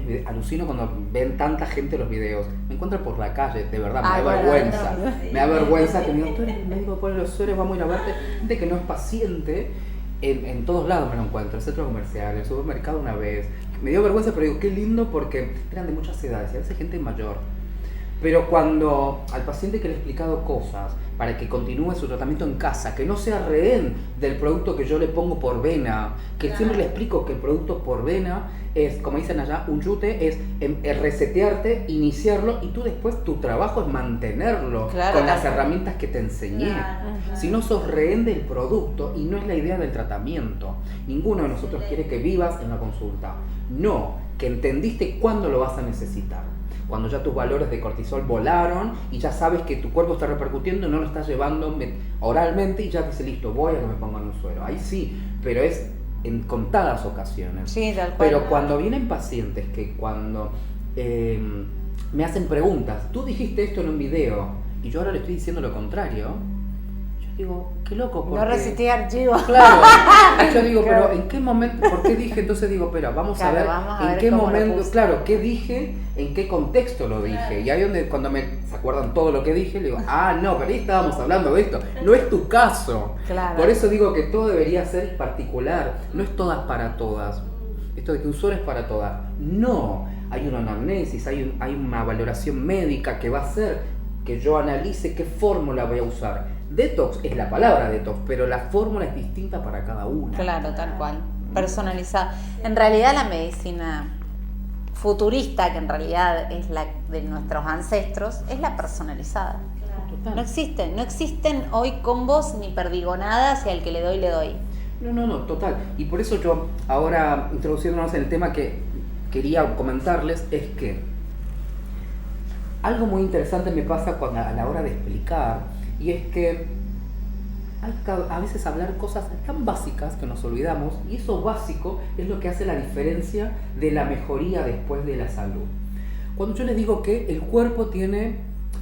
mis videos. Alucino cuando ven tanta gente los videos. Me encuentran por la calle, de verdad, me da vergüenza. Me da vergüenza que me digan, tú eres el médico de los Suárez, vamos a ir a verte. Gente que no es paciente, en todos lados me lo encuentro, en centros comerciales, en el supermercado una vez. Me dio vergüenza, pero digo, qué lindo porque eran de muchas edades, y a veces gente mayor. Pero cuando al paciente que le he explicado cosas para que continúe su tratamiento en casa, que no sea rehén del producto que yo le pongo por vena, que siempre le explico que el producto por vena es, como dicen allá, un yute, es resetearte, iniciarlo, y tú después tu trabajo es mantenerlo con las herramientas que te enseñé. Si no sos rehén del producto, y no es la idea del tratamiento. Ninguno de nosotros quiere que vivas en la consulta. No, que entendiste cuándo lo vas a necesitar. Cuando ya tus valores de cortisol volaron y ya sabes que tu cuerpo está repercutiendo y no lo estás llevando oralmente y ya dices, listo, voy a que me pongan un suero. Ahí sí, pero es en contadas ocasiones. Sí, tal cual. Pero cuando vienen pacientes que cuando me hacen preguntas, tú dijiste esto en un video y yo ahora le estoy diciendo lo contrario, yo digo, qué loco. No reseteé archivos. Claro, yo digo, pero ¿en qué momento? ¿Por qué dije? Entonces digo, pero vamos a ver en qué momento, claro, qué dije, en qué contexto lo dije. Y ahí donde cuando se acuerdan todo lo que dije, le digo, no, pero ahí estábamos hablando de esto. No es tu caso. Claro. Por eso digo que todo debería ser particular. No es todas para todas. Esto de que un suero es para todas. No, hay una anamnesis, hay una valoración médica que va a hacer que yo analice qué fórmula voy a usar. Detox es la palabra detox, pero la fórmula es distinta para cada una. Claro, tal cual. Personalizada. En realidad la medicina futurista, que en realidad es la de nuestros ancestros, es la personalizada. Total. No existen hoy combos ni perdigonadas y al que le doy. No, total. Y por eso yo, ahora introduciéndonos en el tema que quería comentarles, es que algo muy interesante me pasa a la hora de explicar, y es que hay que a veces hablar cosas tan básicas que nos olvidamos, y eso básico es lo que hace la diferencia de la mejoría después de la salud. Cuando yo les digo que el cuerpo tiene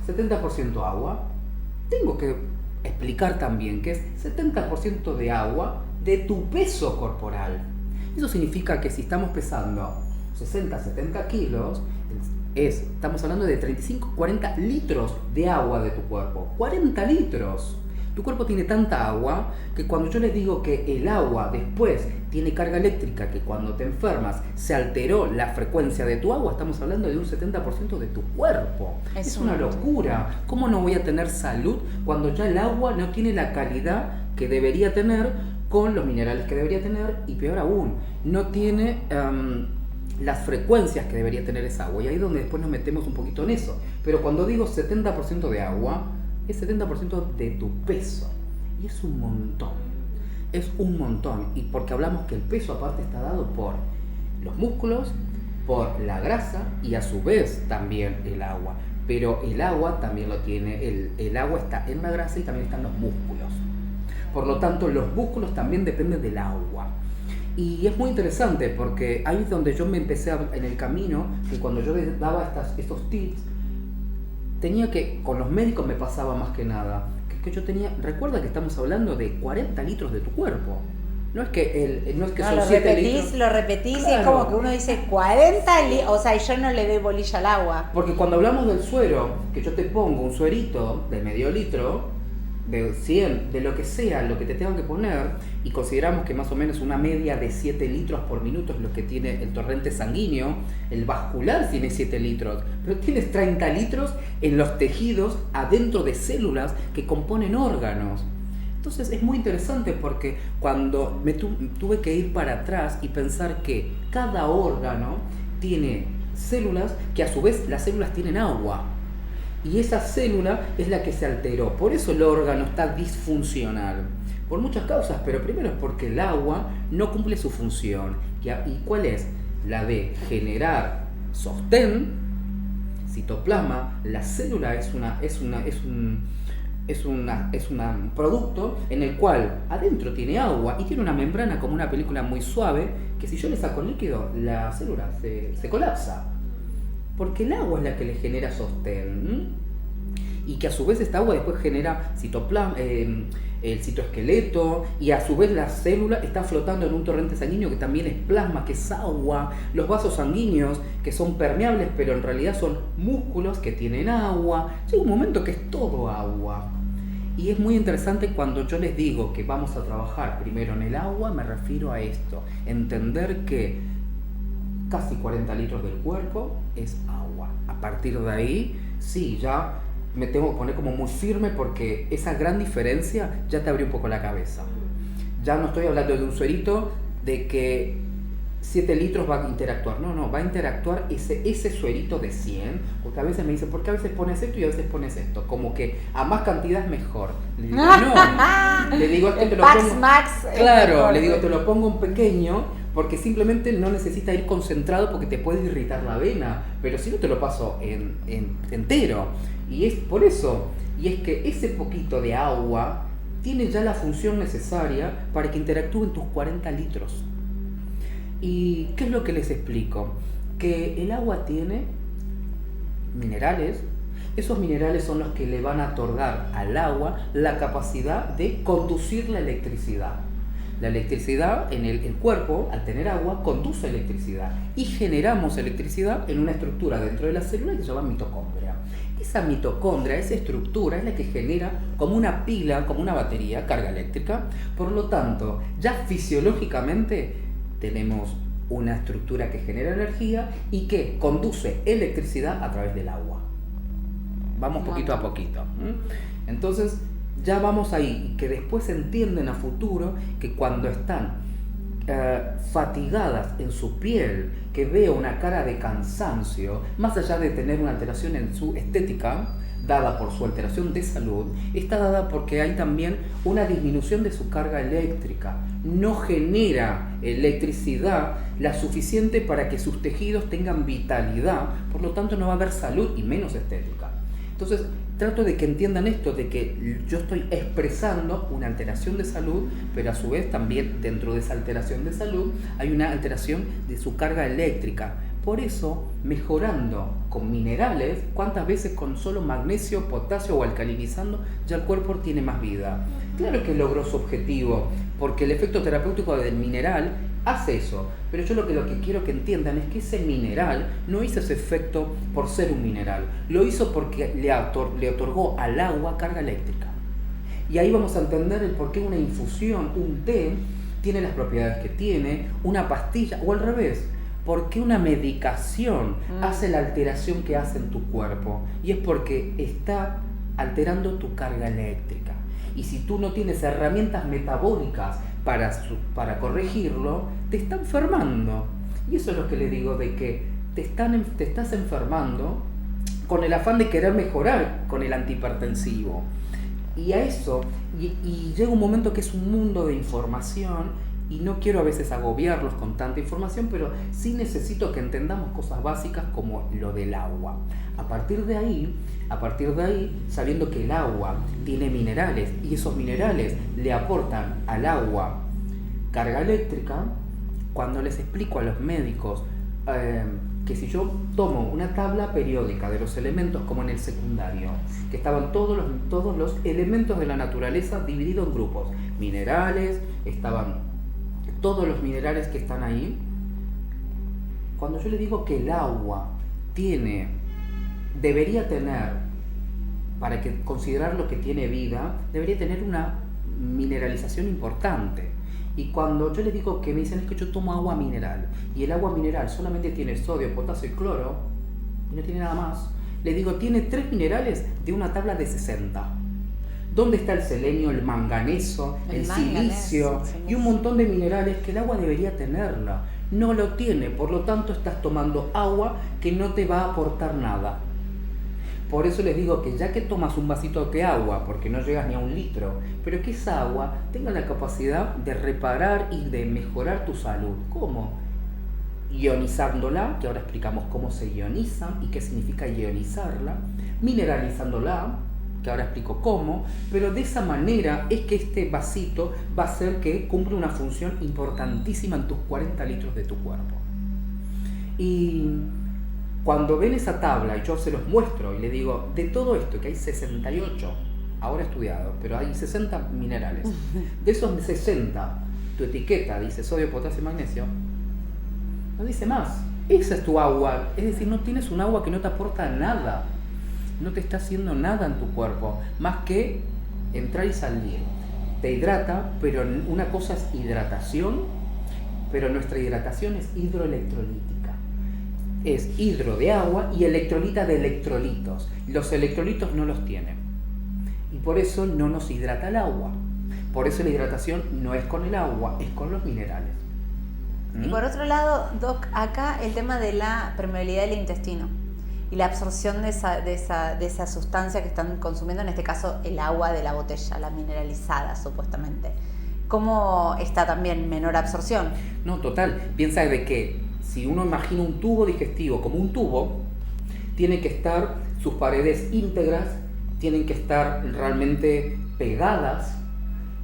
70% agua, tengo que explicar también que es 70% de agua de tu peso corporal. Eso significa que si estamos pesando 60, 70 kilos, estamos hablando de 35, 40 litros de agua de tu cuerpo. 40 litros. Tu cuerpo tiene tanta agua que cuando yo les digo que el agua después tiene carga eléctrica, que cuando te enfermas se alteró la frecuencia de tu agua, estamos hablando de un 70% de tu cuerpo. Es una locura. ¿Cómo no voy a tener salud cuando ya el agua no tiene la calidad que debería tener, con los minerales que debería tener, y peor aún, no tiene las frecuencias que debería tener esa agua? Y ahí es donde después nos metemos un poquito en eso. Pero cuando digo 70% de agua, es 70% de tu peso. Y es un montón. Es un montón. Y porque hablamos que el peso aparte está dado por los músculos, por la grasa y a su vez también el agua. Pero el agua también lo tiene, el agua está en la grasa y también están los músculos. Por lo tanto, los músculos también dependen del agua. Y es muy interesante porque ahí es donde yo me empecé en el camino, que cuando yo les daba estos tips, tenía que, con los médicos me pasaba más que nada, que yo tenía, recuerda que estamos hablando de 40 litros de tu cuerpo. No es que, son 7 litros. Lo repetís, claro. Y es como que uno dice 40 litros, o sea, y yo no le doy bolilla al agua. Porque cuando hablamos del suero, que yo te pongo un suerito de medio litro, de 100, de lo que sea, lo que te tengan que poner, y consideramos que más o menos una media de 7 litros por minuto es lo que tiene el torrente sanguíneo, el vascular tiene 7 litros, pero tienes 30 litros en los tejidos adentro de células que componen órganos. Entonces es muy interesante porque cuando me tuve que ir para atrás y pensar que cada órgano tiene células que a su vez las células tienen agua. Y esa célula es la que se alteró. Por eso el órgano está disfuncional. Por muchas causas, pero primero es porque el agua no cumple su función. ¿Y cuál es? La de generar sostén, citoplasma. La célula es un producto en el cual adentro tiene agua y tiene una membrana como una película muy suave, que si yo le saco líquido, la célula se colapsa. Porque el agua es la que le genera sostén. y que a su vez esta agua después genera el citoesqueleto, y a su vez la célula está flotando en un torrente sanguíneo que también es plasma, que es agua, los vasos sanguíneos que son permeables pero en realidad son músculos que tienen agua. Llega un momento que es todo agua. Y es muy interesante cuando yo les digo que vamos a trabajar primero en el agua, me refiero a esto, entender que casi 40 litros del cuerpo es agua. A partir de ahí, sí, ya me tengo que poner como muy firme, porque esa gran diferencia ya te abrió un poco la cabeza. Ya no estoy hablando de un suerito de que 7 litros va a interactuar. No, va a interactuar ese suerito de 100, porque a veces me dicen, ¿por qué a veces pones esto y a veces pones esto? Como que a más cantidad es mejor. Le digo, no. Le digo, esto te lo pongo. Max. Claro, le digo, te lo pongo en pequeño, porque simplemente no necesita ir concentrado, porque te puede irritar la vena. Pero si no, te lo paso entero. Y es por eso. Y es que ese poquito de agua tiene ya la función necesaria para que interactúen tus 40 litros. ¿Y qué es lo que les explico? Que el agua tiene minerales. Esos minerales son los que le van a otorgar al agua la capacidad de conducir la electricidad. La electricidad en el cuerpo, al tener agua, conduce electricidad. Y generamos electricidad en una estructura dentro de la célula que se llama mitocondria. Esa mitocondria, esa estructura, es la que genera como una pila, como una batería, carga eléctrica. Por lo tanto, ya fisiológicamente tenemos una estructura que genera energía y que conduce electricidad a través del agua. Vamos poquito a poquito. Entonces, ya vamos ahí, que después entienden a futuro que cuando están fatigadas en su piel, que veo una cara de cansancio, más allá de tener una alteración en su estética, dada por su alteración de salud, está dada porque hay también una disminución de su carga eléctrica. No genera electricidad la suficiente para que sus tejidos tengan vitalidad, por lo tanto no va a haber salud y menos estética. Entonces, trato de que entiendan esto, de que yo estoy expresando una alteración de salud, pero a su vez también dentro de esa alteración de salud hay una alteración de su carga eléctrica. Por eso, mejorando con minerales, ¿cuántas veces con solo magnesio, potasio o alcalinizando ya el cuerpo tiene más vida? Claro que logró su objetivo, porque el efecto terapéutico del mineral hace eso, pero yo lo que quiero que entiendan es que ese mineral no hizo ese efecto por ser un mineral, lo hizo porque le otorgó al agua carga eléctrica. Y ahí vamos a entender el por qué una infusión, un té, tiene las propiedades que tiene, una pastilla, o al revés. ¿Por qué una medicación hace la alteración que hace en tu cuerpo? Y es porque está alterando tu carga eléctrica. Y si tú no tienes herramientas metabólicas para corregirlo, te está enfermando. Y eso es lo que le digo, de que te estás enfermando con el afán de querer mejorar con el antihipertensivo. Y a eso, y llega un momento que es un mundo de información, y no quiero a veces agobiarlos con tanta información, pero sí necesito que entendamos cosas básicas como lo del agua. A partir de ahí, sabiendo que el agua tiene minerales y esos minerales le aportan al agua carga eléctrica, cuando les explico a los médicos que si yo tomo una tabla periódica de los elementos como en el secundario, que estaban todos los elementos de la naturaleza divididos en grupos, minerales, estaban todos los minerales que están ahí. Cuando yo le digo que el agua debería tener, para que considerar lo que tiene vida, debería tener una mineralización importante. Y cuando yo les digo que me dicen es que yo tomo agua mineral, y el agua mineral solamente tiene sodio, potasio y cloro, y no tiene nada más, le digo, tiene 3 minerales de una tabla de 60. ¿Dónde está el selenio, el manganeso, el silicio y un montón de minerales que el agua debería tenerla? No lo tiene, por lo tanto estás tomando agua que no te va a aportar nada. Por eso les digo que ya que tomas un vasito de agua, porque no llegas ni a 1 litro, pero que esa agua tenga la capacidad de reparar y de mejorar tu salud. ¿Cómo? Ionizándola, que ahora explicamos cómo se ioniza y qué significa ionizarla, mineralizándola, que ahora explico cómo, pero de esa manera es que este vasito va a hacer que cumpla una función importantísima en tus 40 litros de tu cuerpo. Y Cuando ven esa tabla y yo se los muestro y le digo, de todo esto, que hay 68, ahora estudiado, pero hay 60 minerales, de esos 60, tu etiqueta dice sodio, potasio y magnesio, no dice más. Esa es tu agua, es decir, no tienes un agua que no te aporta nada, no te está haciendo nada en tu cuerpo, más que entrar y salir. Te hidrata, pero una cosa es hidratación, pero nuestra hidratación es hidroelectrolítica. Es hidro de agua y electrolita de electrolitos. Los electrolitos no los tienen. Y por eso no nos hidrata el agua. Por eso la hidratación no es con el agua, es con los minerales. Y por otro lado, Doc, acá el tema de la permeabilidad del intestino y la absorción de esa sustancia que están consumiendo, en este caso el agua de la botella, la mineralizada supuestamente. ¿Cómo está también menor absorción? No, total. Piensa de que si uno imagina un tubo digestivo como un tubo, tiene que estar sus paredes íntegras, tienen que estar realmente pegadas.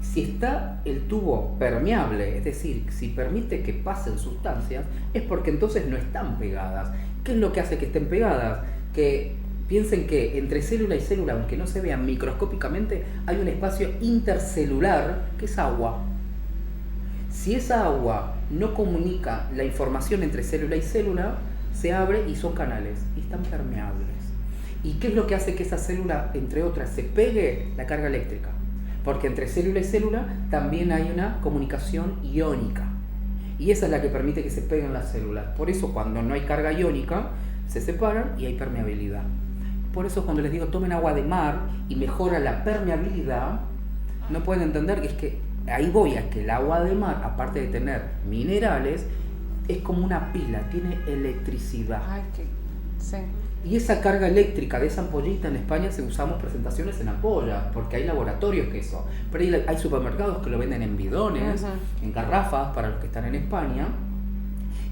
Si está el tubo permeable, es decir, si permite que pasen sustancias, es porque entonces no están pegadas. ¿Qué es lo que hace que estén pegadas? Que piensen que entre célula y célula, aunque no se vean microscópicamente, hay un espacio intercelular que es agua. Si esa agua no comunica la información entre célula y célula, se abre y son canales y están permeables. ¿Y qué es lo que hace que esa célula, entre otras, se pegue? La carga eléctrica. Porque entre célula y célula también hay una comunicación iónica. Y esa es la que permite que se peguen las células. Por eso cuando no hay carga iónica, se separan y hay permeabilidad. Por eso cuando les digo tomen agua de mar y mejora la permeabilidad, no pueden entender que es que ahí voy a que el agua de mar, aparte de tener minerales, es como una pila, tiene electricidad. Ay, sí. Y esa carga eléctrica de esa ampollita, en España se usamos presentaciones en ampollas, porque hay laboratorios que eso. Pero hay supermercados que lo venden en bidones, en garrafas, para los que están en España.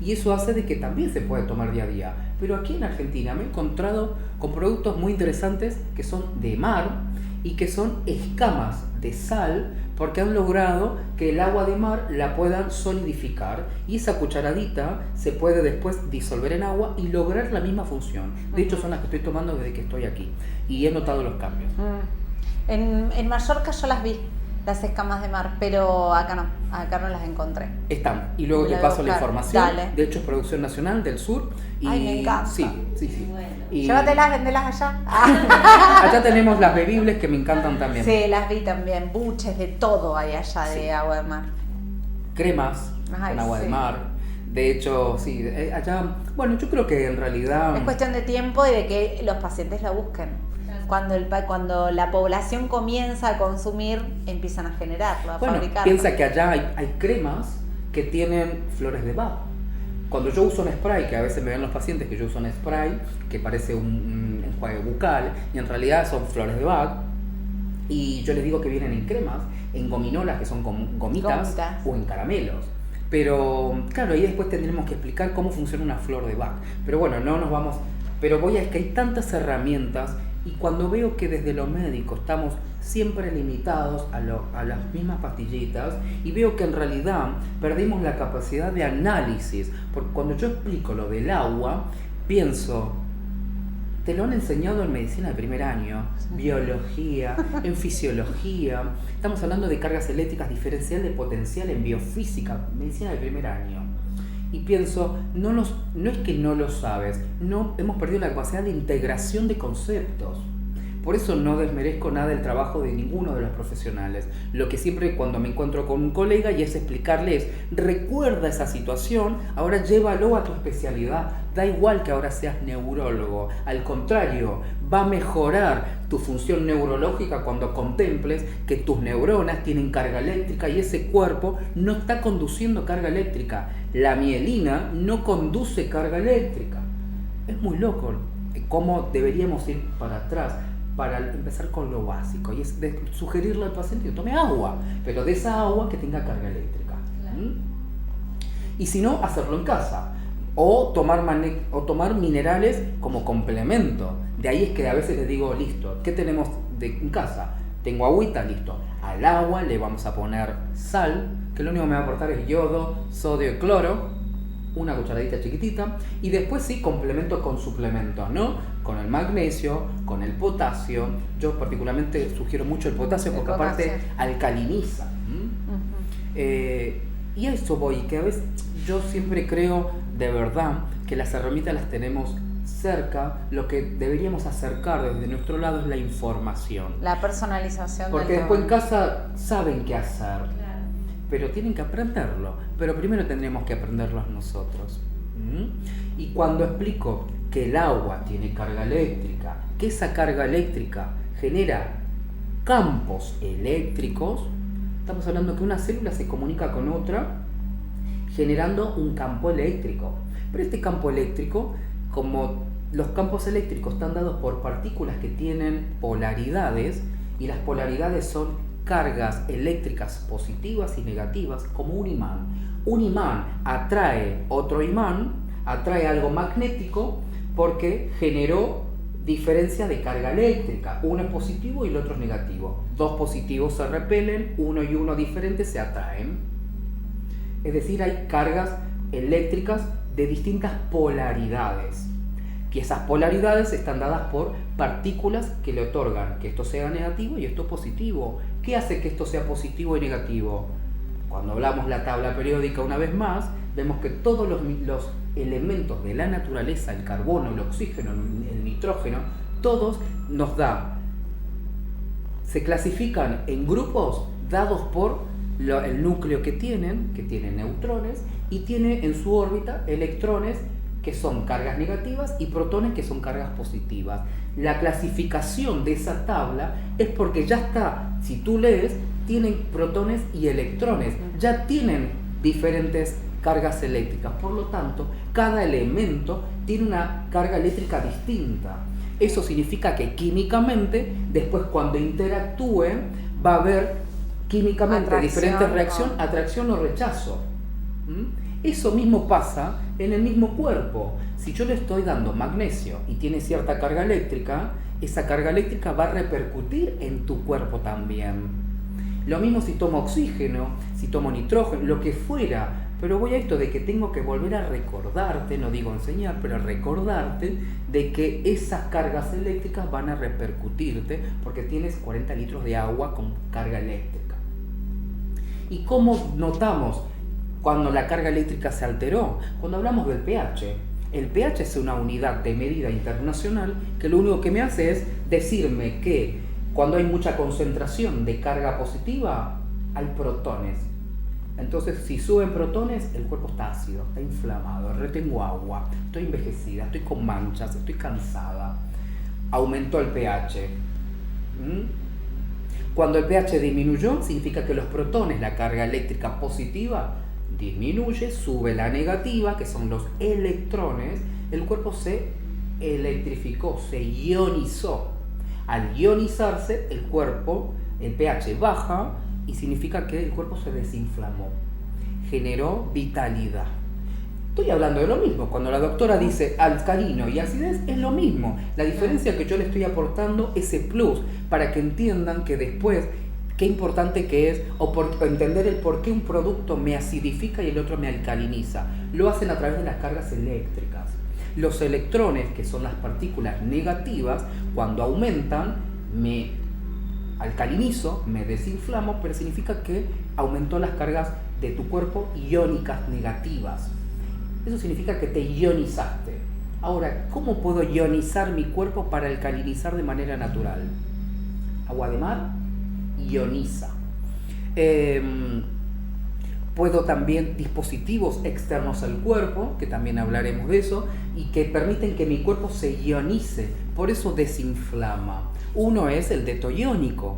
Y eso hace de que también se puede tomar día a día. Pero aquí en Argentina me he encontrado con productos muy interesantes que son de mar y que son escamas de sal, porque han logrado que el agua de mar la puedan solidificar y esa cucharadita se puede después disolver en agua y lograr la misma función. De hecho son las que estoy tomando desde que estoy aquí y he notado los cambios. En Mallorca yo las vi, las escamas de mar, pero acá no las encontré. Están, y luego te paso la información. Dale. De hecho es producción nacional del sur. Y ay, me encanta. Sí. Bueno. Y llévatelas, vendelas allá. allá tenemos las bebibles que me encantan también. Sí, las vi también, buches, de todo hay allá de agua de mar. Cremas con agua de mar. De hecho, sí, allá, bueno, yo creo que en realidad... Es cuestión de tiempo y de que los pacientes la busquen. Cuando la población comienza a consumir, empiezan a generarlo, a fabricarlo. Piensa que allá hay cremas que tienen flores de Bach. Cuando yo uso un spray, que a veces me ven los pacientes que yo uso un spray, que parece un enjuague bucal, y en realidad son flores de Bach, y yo les digo que vienen en cremas, en gominolas, que son gomitas, o en caramelos. Pero claro, ahí después tendremos que explicar cómo funciona una flor de Bach. Pero bueno, no nos vamos... Pero voy a es que hay tantas herramientas. Y cuando veo que desde lo médico estamos siempre limitados a las mismas pastillitas y veo que en realidad perdimos la capacidad de análisis, porque cuando yo explico lo del agua, pienso, te lo han enseñado en medicina de primer año, biología, en fisiología, estamos hablando de cargas eléctricas, diferencial de potencial en biofísica, medicina de primer año. Y pienso, no es que no lo sabes, no hemos perdido la capacidad de integración de conceptos. Por eso no desmerezco nada el trabajo de ninguno de los profesionales. Lo que siempre cuando me encuentro con un colega y es explicarles, recuerda esa situación, ahora llévalo a tu especialidad. Da igual que ahora seas neurólogo, al contrario, va a mejorar tu función neurológica cuando contemples que tus neuronas tienen carga eléctrica y ese cuerpo no está conduciendo carga eléctrica. La mielina no conduce carga eléctrica. Es muy loco cómo deberíamos ir para atrás para empezar con lo básico y es sugerirle al paciente que tome agua, pero de esa agua que tenga carga eléctrica. Claro. Y si no, hacerlo en casa. O tomar minerales como complemento. De ahí es que a veces les digo, listo, ¿qué tenemos en casa? Tengo agüita, listo. Al agua le vamos a poner sal, que lo único que me va a aportar es yodo, sodio y cloro. una cucharadita chiquitita, y después sí complemento con suplementos, ¿no? Con el magnesio, con el potasio. Yo particularmente sugiero mucho el potasio porque aparte alcaliniza. Y a eso voy, que a veces yo siempre creo de verdad que las herramientas las tenemos cerca. Lo que deberíamos acercar desde nuestro lado es la información. La personalización. Porque después en casa saben qué hacer, pero tienen que aprenderlo. Pero primero tendríamos que aprenderlo nosotros. Y cuando explico que el agua tiene carga eléctrica, que esa carga eléctrica genera campos eléctricos, estamos hablando que una célula se comunica con otra generando un campo eléctrico. Pero este campo eléctrico, como los campos eléctricos están dados por partículas que tienen polaridades, y las polaridades son cargas eléctricas positivas y negativas, como un imán. Un imán atrae otro imán, atrae algo magnético porque generó diferencia de carga eléctrica. Uno es positivo y el otro es negativo. Dos positivos se repelen, uno y uno diferentes se atraen. Es decir, hay cargas eléctricas de distintas polaridades. Y esas polaridades están dadas por partículas que le otorgan que esto sea negativo y esto positivo. ¿Qué hace que esto sea positivo y negativo? Cuando hablamos la tabla periódica una vez más, vemos que todos los elementos de la naturaleza, el carbono, el oxígeno, el nitrógeno, todos se clasifican en grupos dados por el núcleo que tiene neutrones, y tiene en su órbita electrones que son cargas negativas y protones que son cargas positivas. La clasificación de esa tabla es porque ya está, si tú lees, tienen protones y electrones, ya tienen diferentes cargas eléctricas, por lo tanto, cada elemento tiene una carga eléctrica distinta. Eso significa que químicamente, después cuando interactúen, va a haber químicamente diferentes reacciones, atracción o rechazo. Eso mismo pasa en el mismo cuerpo. Si yo le estoy dando magnesio y tiene cierta carga eléctrica, esa carga eléctrica va a repercutir en tu cuerpo también. Lo mismo si tomo oxígeno, si tomo nitrógeno, lo que fuera. Pero voy a esto de que tengo que volver a recordarte, no digo enseñar, pero recordarte de que esas cargas eléctricas van a repercutirte porque tienes 40 litros de agua con carga eléctrica. ¿Y cómo notamos cuando la carga eléctrica se alteró? Cuando hablamos del pH. El pH es una unidad de medida internacional que lo único que me hace es decirme que cuando hay mucha concentración de carga positiva, hay protones. Entonces, si suben protones, el cuerpo está ácido, está inflamado, retengo agua, estoy envejecida, estoy con manchas, estoy cansada. Aumentó el pH. Cuando el pH disminuyó, significa que los protones, la carga eléctrica positiva, disminuye, sube la negativa, que son los electrones, el cuerpo se electrificó, se ionizó. Al ionizarse, el cuerpo, el pH baja y significa que el cuerpo se desinflamó, generó vitalidad. Estoy hablando de lo mismo. Cuando la doctora dice alcalino y acidez, es lo mismo. La diferencia es que yo le estoy aportando ese plus para que entiendan que después qué importante que es, o entender el por qué un producto me acidifica y el otro me alcaliniza. Lo hacen a través de las cargas eléctricas. Los electrones, que son las partículas negativas, cuando aumentan, me alcalinizo, me desinflamo, pero significa que aumentó las cargas de tu cuerpo iónicas negativas. Eso significa que te ionizaste. Ahora, ¿cómo puedo ionizar mi cuerpo para alcalinizar de manera natural? Agua de mar ioniza. Puedo también dispositivos externos al cuerpo, que también hablaremos de eso, y que permiten que mi cuerpo se ionice, por eso desinflama. Uno es el detoiónico.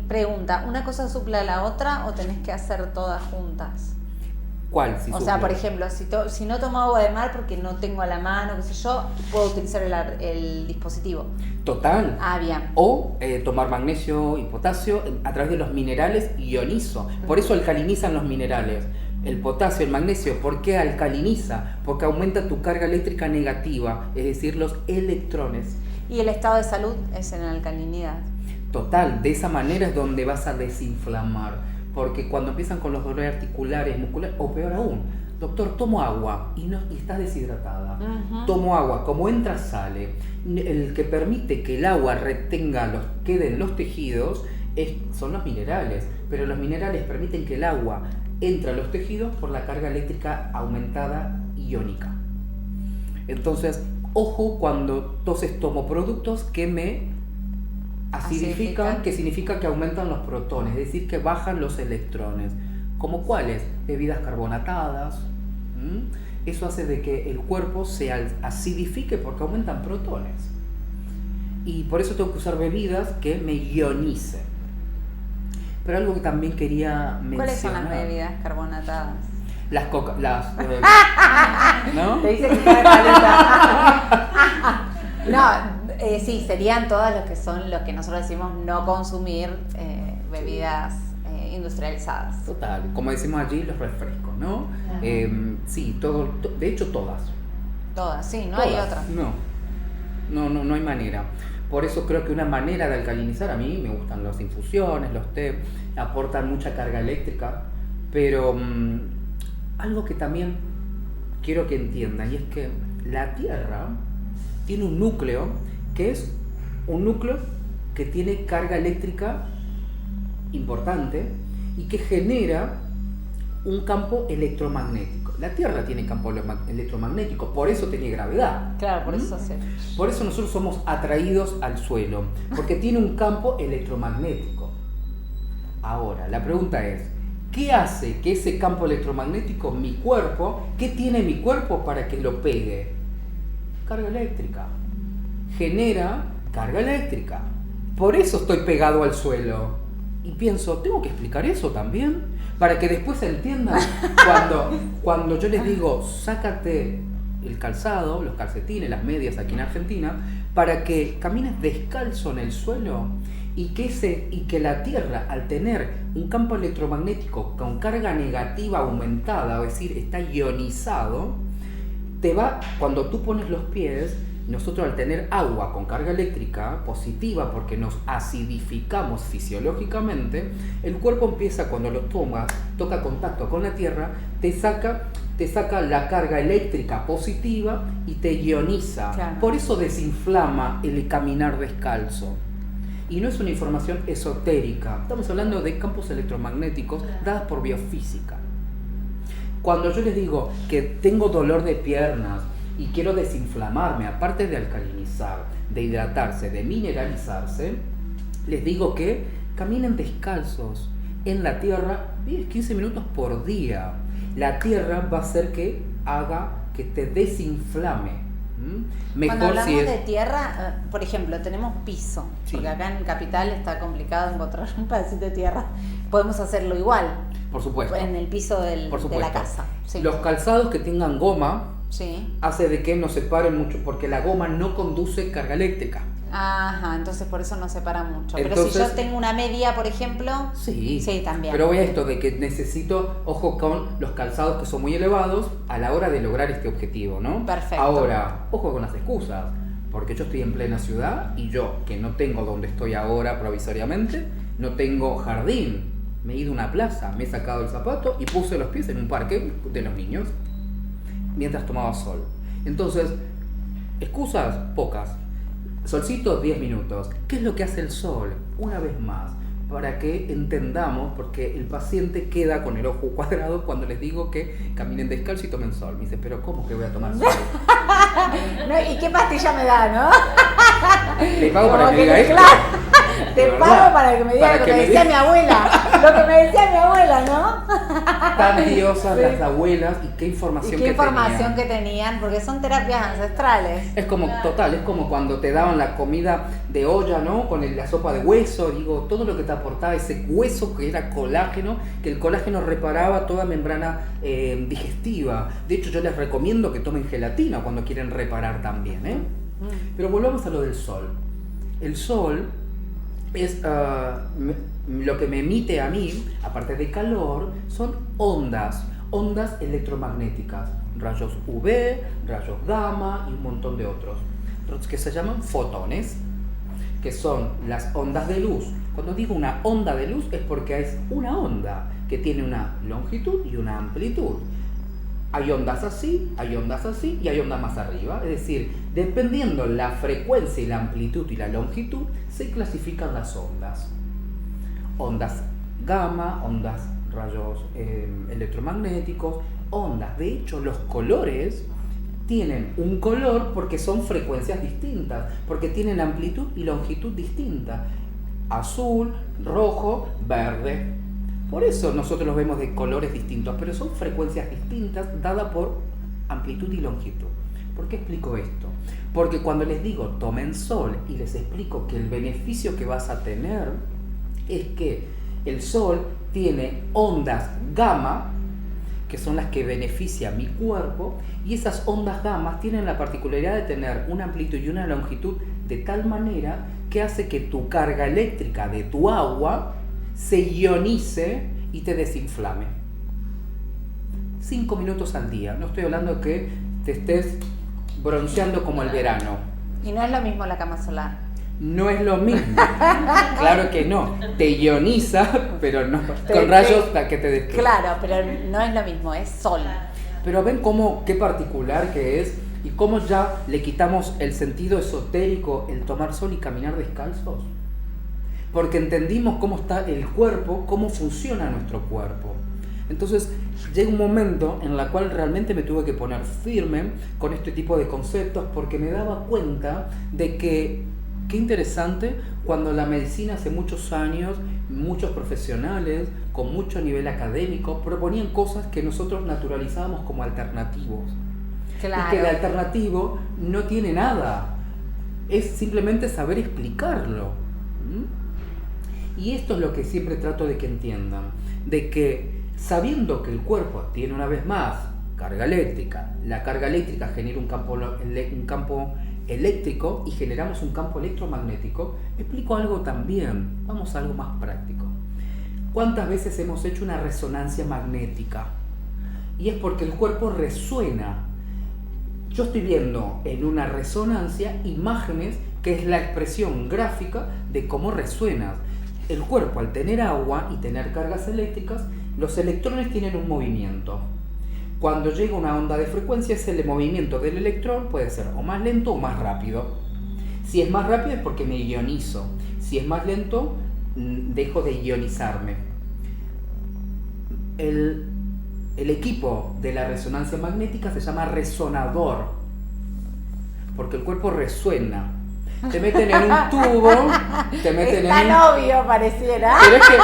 Pregunta, ¿una cosa suple a la otra o tenés que hacer todas juntas? ¿Cuál? O sea, por ejemplo, si no tomo agua de mar porque no tengo a la mano, qué sé yo, puedo utilizar el dispositivo. Total. Ah, bien. O tomar magnesio y potasio a través de los minerales ionizo. Por eso alcalinizan los minerales. El potasio, el magnesio, ¿por qué alcaliniza? Porque aumenta tu carga eléctrica negativa, es decir, los electrones. ¿Y el estado de salud es en alcalinidad? Total, de esa manera es donde vas a desinflamar. Porque cuando empiezan con los dolores articulares, musculares, o peor aún, doctor, tomo agua y estás deshidratada. Ujú. Tomo agua, como entra, sale. El que permite que el agua quede en los tejidos son los minerales, pero los minerales permiten que el agua entre a los tejidos por la carga eléctrica aumentada iónica. Entonces, ojo cuando entonces tomo productos que me acidifican, que significa que aumentan los protones, es decir, que bajan los electrones. ¿Como cuáles? Bebidas carbonatadas. Eso hace de que el cuerpo se acidifique porque aumentan protones. Y por eso tengo que usar bebidas que me ionicen. Pero algo que también quería mencionar. ¿Cuáles son las bebidas carbonatadas? Las ¿no? Te dice que está caleta. No, sí, serían todas los que nosotros decimos no consumir bebidas industrializadas. Total, como decimos allí, los refrescos, ¿no? Sí, de hecho todas. Todas, sí, no Todas. hay otra. No hay manera. Por eso creo que una manera de alcalinizar, a mí me gustan las infusiones, los té, aportan mucha carga eléctrica, pero algo que también quiero que entiendan, y es que la Tierra tiene un núcleo que es un núcleo que tiene carga eléctrica importante y que genera un campo electromagnético. La Tierra tiene campo electromagnético, por eso tiene gravedad. Claro, por eso sí. Por eso nosotros somos atraídos al suelo, porque tiene un campo electromagnético. Ahora, la pregunta es, ¿qué hace que ese campo electromagnético, qué tiene mi cuerpo para que lo pegue? Carga eléctrica. Genera carga eléctrica. Por eso estoy pegado al suelo. Y pienso, ¿tengo que explicar eso también? Para que después se entiendan cuando yo les digo, sácate el calzado, los calcetines, las medias aquí en Argentina, para que camines descalzo en el suelo y que la Tierra, al tener un campo electromagnético con carga negativa aumentada, es decir, está ionizado, cuando tú pones los pies, nosotros al tener agua con carga eléctrica positiva, porque nos acidificamos fisiológicamente, el cuerpo empieza, cuando lo toca contacto con la Tierra, te saca la carga eléctrica positiva y te ioniza. Claro. Por eso desinflama el caminar descalzo. Y no es una información esotérica, estamos hablando de campos electromagnéticos dadas por biofísica. Cuando yo les digo que tengo dolor de piernas y quiero desinflamarme, aparte de alcalinizar, de hidratarse, de mineralizarse, les digo que caminen descalzos en la Tierra 10-15 minutos por día. La Tierra va a hacer que te desinflame. Mejor. Cuando hablamos si es de tierra, por ejemplo, tenemos piso, Sí. porque acá en Capital está complicado encontrar un pedacito de tierra. Podemos hacerlo igual, Por supuesto. en el piso de la casa. Sí. Los calzados que tengan goma Sí. hace de que no separen mucho, porque la goma no conduce carga eléctrica. Ajá, entonces por eso no separa mucho. Pero Entonces, si yo tengo una media, por ejemplo, Sí, también. Pero voy a esto de que necesito, ojo con los calzados que son muy elevados a la hora de lograr este objetivo, ¿no? Perfecto. Ahora, ojo con las excusas, porque yo estoy en plena ciudad y yo, que no tengo donde estoy ahora provisoriamente, no tengo jardín. Me he ido a una plaza, me he sacado el zapato y puse los pies en un parque de los niños mientras tomaba sol. Entonces, excusas pocas. Solcito 10 minutos. ¿Qué es lo que hace el sol? Una vez más, para que entendamos, porque el paciente queda con el ojo cuadrado cuando les digo que caminen descalzo y tomen sol. Me dice, pero ¿cómo que voy a tomar sol? No, ¿y qué pastilla me da, no? Le pago para Como que que diga esto. claro, te De pago verdad. para que me diga Para lo que que me me decía diga. mi abuela. Lo que me decía mi abuela, ¿no? Tan diosas Sí. las abuelas y qué ¿Y información qué que información tenían. que tenían? Porque son terapias ancestrales. Es como, total, es como cuando te daban la comida de olla, ¿no? Con la sopa de hueso, digo, todo lo que te aportaba ese hueso que era colágeno, que el colágeno reparaba toda membrana digestiva. De hecho, yo les recomiendo que tomen gelatina cuando quieren reparar también, ¿eh? Pero volvamos a lo del sol. El sol es lo que me emite a mí, aparte de calor, son ondas electromagnéticas, rayos UV, rayos gamma y un montón de otros que se llaman fotones, que son las ondas de luz. Cuando digo una onda de luz es porque es una onda que tiene una longitud y una amplitud. Hay ondas así, hay ondas así y hay ondas más arriba. Es decir, dependiendo la frecuencia y la amplitud y la longitud, se clasifican las ondas. Ondas gamma, ondas rayos electromagnéticos, ondas. De hecho, los colores tienen un color porque son frecuencias distintas, porque tienen amplitud y longitud distintas. Azul, rojo, verde. Por eso nosotros los vemos de colores distintos, pero son frecuencias distintas dadas por amplitud y longitud. ¿Por qué explico esto? Porque cuando les digo tomen sol y les explico que el beneficio que vas a tener es que el sol tiene ondas gamma, que son las que benefician mi cuerpo, y esas ondas gamma tienen la particularidad de tener una amplitud y una longitud de tal manera que hace que tu carga eléctrica de tu agua se ionice y te desinflame. 5 minutos al día. No estoy hablando de que te estés bronceando como el verano. Y no es lo mismo la cama solar. No es lo mismo. Claro que no. Te ioniza, pero no con rayos para que te destruya. Claro, pero no es lo mismo, es sol. Pero ven qué particular que es y cómo ya le quitamos el sentido esotérico el tomar sol y caminar descalzos. Porque entendimos cómo está el cuerpo, cómo funciona nuestro cuerpo. Entonces llega un momento en el cual realmente me tuve que poner firme con este tipo de conceptos porque me daba cuenta de que qué interesante cuando la medicina hace muchos años, muchos profesionales con mucho nivel académico proponían cosas que nosotros naturalizábamos como alternativos. Claro. Y que de alternativo no tiene nada, es simplemente saber explicarlo. Y esto es lo que siempre trato de que entiendan, de que sabiendo que el cuerpo tiene una vez más carga eléctrica, la carga eléctrica genera un campo eléctrico y generamos un campo electromagnético, explico algo también, vamos a algo más práctico. ¿Cuántas veces hemos hecho una resonancia magnética? Y es porque el cuerpo resuena. Yo estoy viendo en una resonancia imágenes que es la expresión gráfica de cómo resuenas. El cuerpo, al tener agua y tener cargas eléctricas, los electrones tienen un movimiento. Cuando llega una onda de frecuencia, ese movimiento del electrón puede ser o más lento o más rápido. Si es más rápido es porque me ionizo. Si es más lento, dejo de ionizarme. El equipo de la resonancia magnética se llama resonador, porque el cuerpo resuena. Te meten en un tubo, te meten es tan obvio pareciera. Pero es que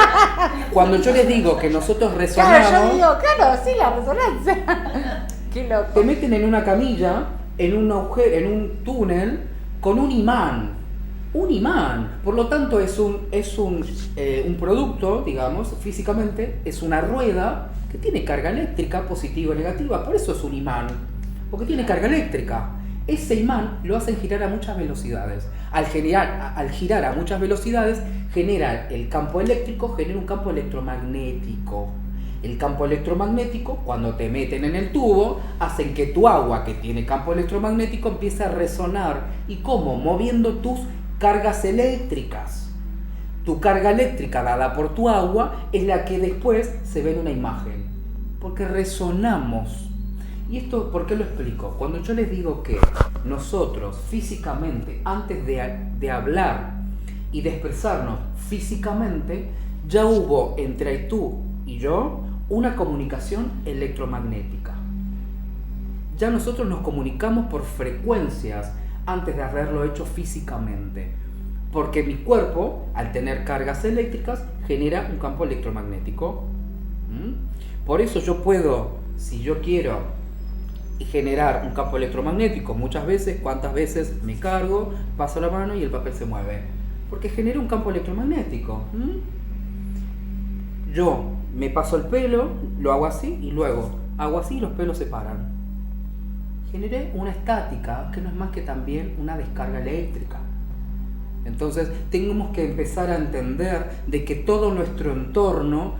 cuando yo les digo que nosotros resonamos... Claro, yo digo, claro, sí, la resonancia. Qué loco. Te meten en una camilla, en un agujero, en un túnel, con un imán. Un imán. Por lo tanto, es un producto, digamos, físicamente, es una rueda que tiene carga eléctrica, positiva o negativa. Por eso es un imán, porque tiene carga eléctrica. Ese imán lo hacen girar a muchas velocidades. Al girar a muchas velocidades, genera el campo eléctrico, genera un campo electromagnético. El campo electromagnético, cuando te meten en el tubo, hacen que tu agua, que tiene campo electromagnético, empiece a resonar. ¿Y cómo? Moviendo tus cargas eléctricas. Tu carga eléctrica dada por tu agua es la que después se ve en una imagen. Porque resonamos. ¿Y esto por qué lo explico? Cuando yo les digo que nosotros físicamente, antes de hablar y de expresarnos físicamente, ya hubo entre tú y yo una comunicación electromagnética. Ya nosotros nos comunicamos por frecuencias antes de haberlo hecho físicamente. Porque mi cuerpo, al tener cargas eléctricas, genera un campo electromagnético. Por eso yo puedo, si yo quiero generar un campo electromagnético muchas veces, cuántas veces me cargo, paso la mano y el papel se mueve. Porque genera un campo electromagnético. Yo me paso el pelo, lo hago así y luego hago así y los pelos se paran. Generé una estática que no es más que también una descarga eléctrica. Entonces tenemos que empezar a entender de que todo nuestro entorno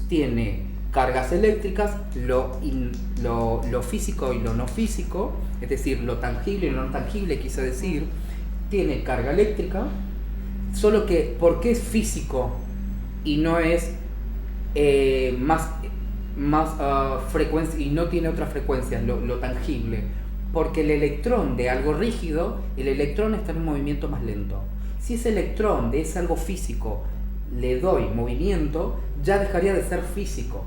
tiene cargas eléctricas, lo físico y lo no físico, es decir, lo tangible y lo no tangible, quise decir, tiene carga eléctrica, solo que ¿por qué es físico y no es más más frecuencia y no tiene otras frecuencias, lo tangible. Porque el electrón de algo rígido, el electrón está en un movimiento más lento. Si ese electrón de ese algo físico le doy movimiento, ya dejaría de ser físico.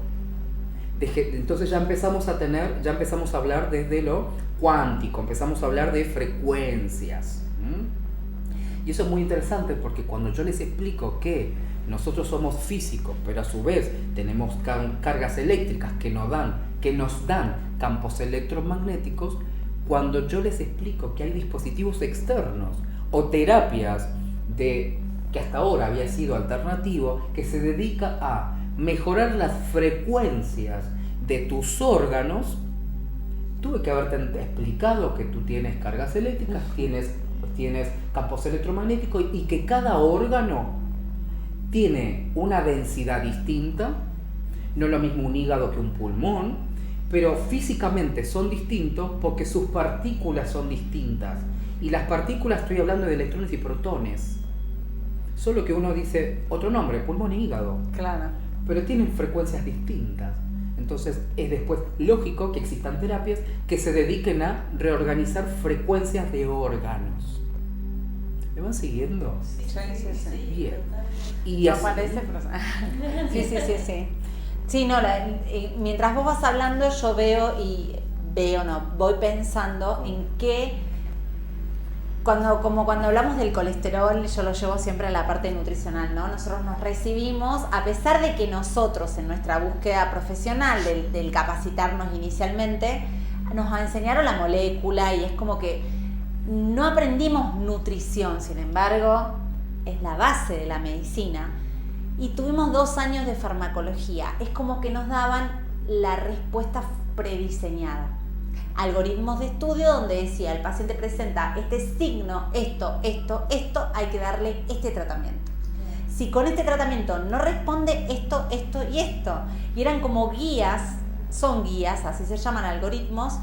Entonces ya empezamos a hablar desde lo cuántico, empezamos a hablar de frecuencias. Y eso es muy interesante porque cuando yo les explico que nosotros somos físicos, pero a su vez tenemos cargas eléctricas que nos dan campos electromagnéticos, cuando yo les explico que hay dispositivos externos o terapias que hasta ahora había sido alternativo, que se dedica a mejorar las frecuencias de tus órganos, tuve que haberte explicado que tú tienes cargas eléctricas, tienes campos electromagnéticos y que cada órgano tiene una densidad distinta, no es lo mismo un hígado que un pulmón, pero físicamente son distintos porque sus partículas son distintas. Y las partículas, estoy hablando de electrones y protones. Solo que uno dice otro nombre, pulmón y hígado. Claro. Pero tienen frecuencias distintas. Entonces es después lógico que existan terapias que se dediquen a reorganizar frecuencias de órganos. ¿Me van siguiendo? Sí. Bien. Y no parece, pero... Sí. Sí, no, mientras vos vas hablando yo voy pensando en que cuando hablamos del colesterol, yo lo llevo siempre a la parte nutricional, ¿no? Nosotros nos recibimos, a pesar de que nosotros en nuestra búsqueda profesional del capacitarnos inicialmente, nos enseñaron la molécula y es como que no aprendimos nutrición, sin embargo, es la base de la medicina. Y tuvimos 2 años de farmacología. Es como que nos daban la respuesta prediseñada. Algoritmos de estudio donde decía, el paciente presenta este signo, esto, hay que darle este tratamiento. Si con este tratamiento no responde esto y esto. Y eran como guías, son guías, así se llaman algoritmos,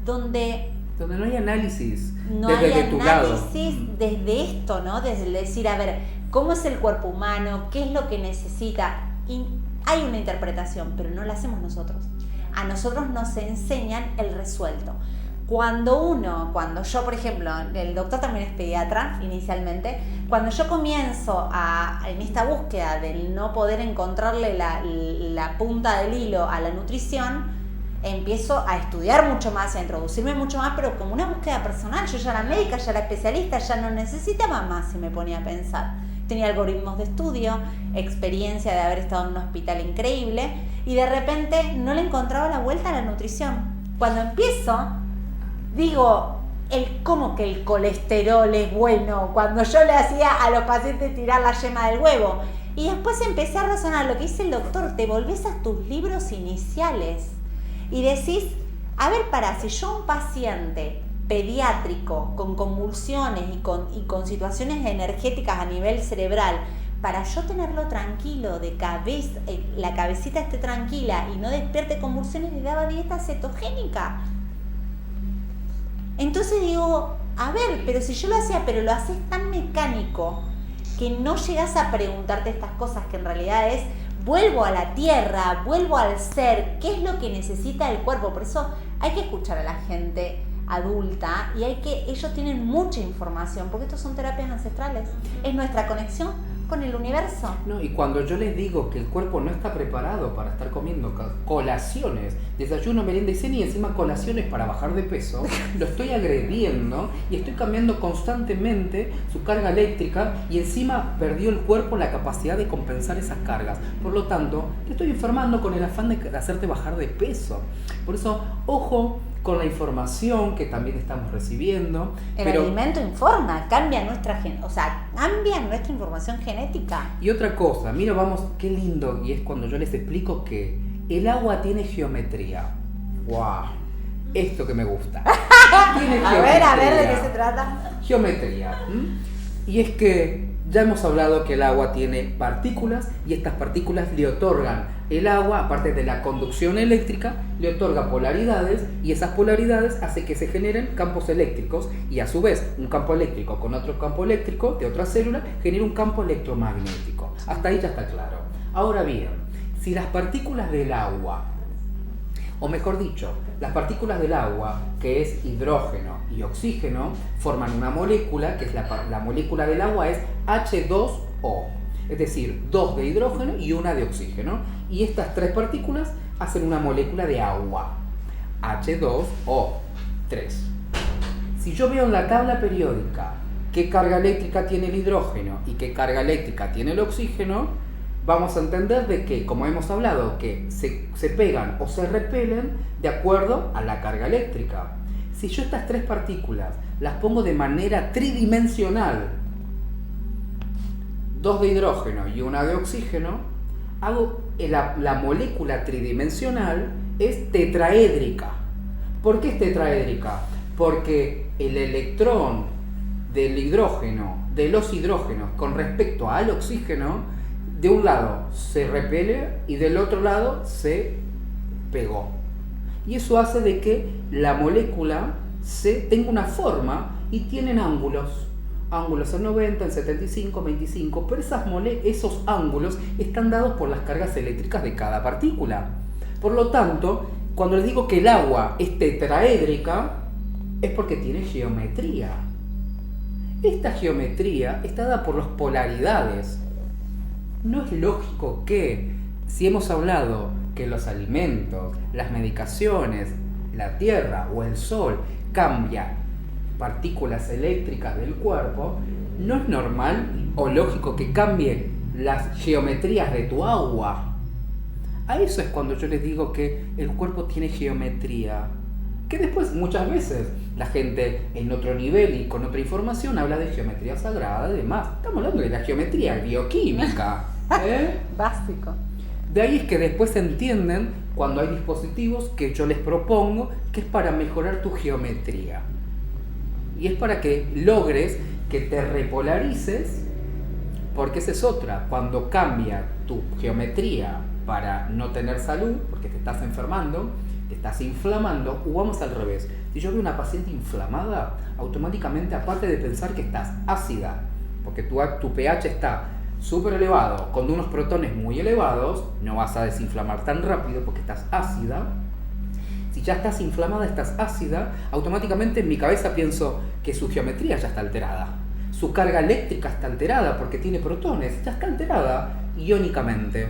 donde no hay análisis. No hay análisis desde esto, ¿no? Desde el decir, a ver, ¿cómo es el cuerpo humano? ¿Qué es lo que necesita? Y hay una interpretación, pero no la hacemos nosotros. A nosotros nos enseñan el resuelto. Cuando yo, por ejemplo, el doctor también es pediatra inicialmente, cuando yo comienzo en esta búsqueda del no poder encontrarle la punta del hilo a la nutrición, empiezo a estudiar mucho más, a introducirme mucho más, pero como una búsqueda personal. Yo ya era médica, ya era especialista, ya no necesitaba más, si me ponía a pensar. Tenía algoritmos de estudio, experiencia de haber estado en un hospital increíble y de repente no le encontraba la vuelta a la nutrición. Cuando empiezo, digo, ¿cómo que el colesterol es bueno? Cuando yo le hacía a los pacientes tirar la yema del huevo. Y después empecé a razonar lo que dice el doctor, te volvés a tus libros iniciales y decís, a ver, si yo un paciente pediátrico con convulsiones y con situaciones energéticas a nivel cerebral, para yo tenerlo tranquilo, de cabeza, la cabecita esté tranquila y no despierte convulsiones, le daba dieta cetogénica. Entonces digo, a ver, pero si yo lo hacía, pero lo haces tan mecánico que no llegas a preguntarte estas cosas, que en realidad es, vuelvo a la tierra, vuelvo al ser, ¿qué es lo que necesita el cuerpo? Por eso hay que escuchar a la gente adulta y ellos tienen mucha información, porque estos son terapias ancestrales, es nuestra conexión con el universo. No, y cuando yo les digo que el cuerpo no está preparado para estar comiendo colaciones, desayuno, merienda y cena y encima colaciones para bajar de peso, lo estoy agrediendo y estoy cambiando constantemente su carga eléctrica y encima perdió el cuerpo la capacidad de compensar esas cargas. Por lo tanto, te estoy enfermando con el afán de hacerte bajar de peso. Por eso, ojo con la información que también estamos recibiendo. El alimento informa, cambia nuestra información genética. Y otra cosa, mira, vamos, qué lindo, y es cuando yo les explico que el agua tiene geometría. ¡Wow! Esto que me gusta. Tiene a ver, ¿de qué se trata? Geometría. Y es que ya hemos hablado que el agua tiene partículas y estas partículas le otorgan el agua, aparte de la conducción eléctrica, le otorga polaridades y esas polaridades hace que se generen campos eléctricos y a su vez un campo eléctrico con otro campo eléctrico de otra célula genera un campo electromagnético. Hasta ahí ya está claro. Ahora bien, Si las partículas del agua, o mejor dicho, las partículas del agua, que es hidrógeno y oxígeno, forman una molécula, que es la molécula del agua es H2O, es decir, 2 de hidrógeno y 1 de oxígeno, y estas 3 partículas hacen una molécula de agua, H2O3. Si yo veo en la tabla periódica qué carga eléctrica tiene el hidrógeno y qué carga eléctrica tiene el oxígeno, vamos a entender de que, como hemos hablado, que se pegan o se repelen de acuerdo a la carga eléctrica. Si yo estas 3 partículas las pongo de manera tridimensional, 2 de hidrógeno y 1 de oxígeno, hago la molécula tridimensional es tetraédrica. ¿Por qué es tetraédrica? Porque el electrón del hidrógeno, de los hidrógenos con respecto al oxígeno, de un lado se repele y del otro lado se pegó. Y eso hace de que la molécula tenga una forma y tienen ángulos. Ángulos en 90, en 75, 25, pero esos ángulos están dados por las cargas eléctricas de cada partícula. Por lo tanto, cuando les digo que el agua es tetraédrica, es porque tiene geometría. Esta geometría está dada por las polaridades. No es lógico que, si hemos hablado que los alimentos, las medicaciones, la tierra o el sol cambian partículas eléctricas del cuerpo, no es normal o lógico que cambien las geometrías de tu agua. A eso es cuando yo les digo que el cuerpo tiene geometría. Que después muchas veces la gente en otro nivel y con otra información habla de geometría sagrada y demás. Estamos hablando de la geometría bioquímica. Básico. De ahí es que después entienden cuando hay dispositivos que yo les propongo que es para mejorar tu geometría. Y es para que logres que te repolarices, porque esa es otra. Cuando cambia tu geometría para no tener salud, porque te estás enfermando, te estás inflamando, o vamos al revés. Si yo veo una paciente inflamada, automáticamente, aparte de pensar que estás ácida, porque tu pH está súper elevado, con unos protones muy elevados, no vas a desinflamar tan rápido porque estás ácida. Si ya estás inflamada, estás ácida, automáticamente en mi cabeza pienso que su geometría ya está alterada. Su carga eléctrica está alterada porque tiene protones, ya está alterada iónicamente.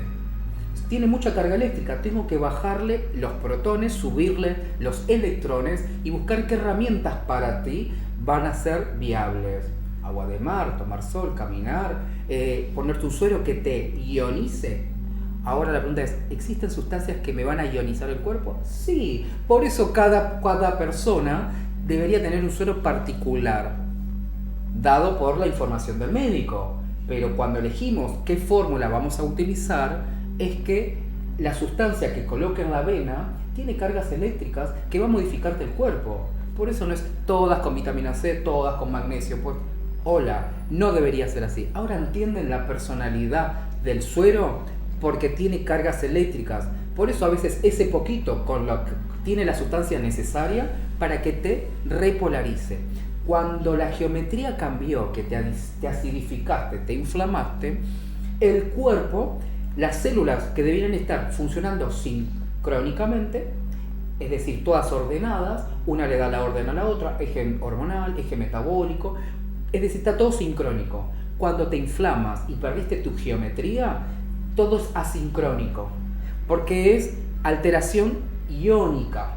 Tiene mucha carga eléctrica, tengo que bajarle los protones, subirle los electrones y buscar qué herramientas para ti van a ser viables. Agua de mar, tomar sol, caminar, ponerte un suero que te ionice. Ahora la pregunta es, ¿existen sustancias que me van a ionizar el cuerpo? Sí, por eso cada persona debería tener un suero particular, dado por la información del médico. Pero cuando elegimos qué fórmula vamos a utilizar, es que la sustancia que coloque en la vena tiene cargas eléctricas que va a modificarte el cuerpo. Por eso no es todas con vitamina C, todas con magnesio. Pues, hola, no debería ser así. Ahora entienden la personalidad del suero porque tiene cargas eléctricas. Por eso a veces ese poquito con lo que tiene la sustancia necesaria para que te repolarice. Cuando la geometría cambió, que te acidificaste, te inflamaste, el cuerpo, las células que deberían estar funcionando sincrónicamente, es decir, todas ordenadas, una le da la orden a la otra, eje hormonal, eje metabólico, es decir, está todo sincrónico. Cuando te inflamas y perdiste tu geometría, todo es asincrónico, porque es alteración iónica.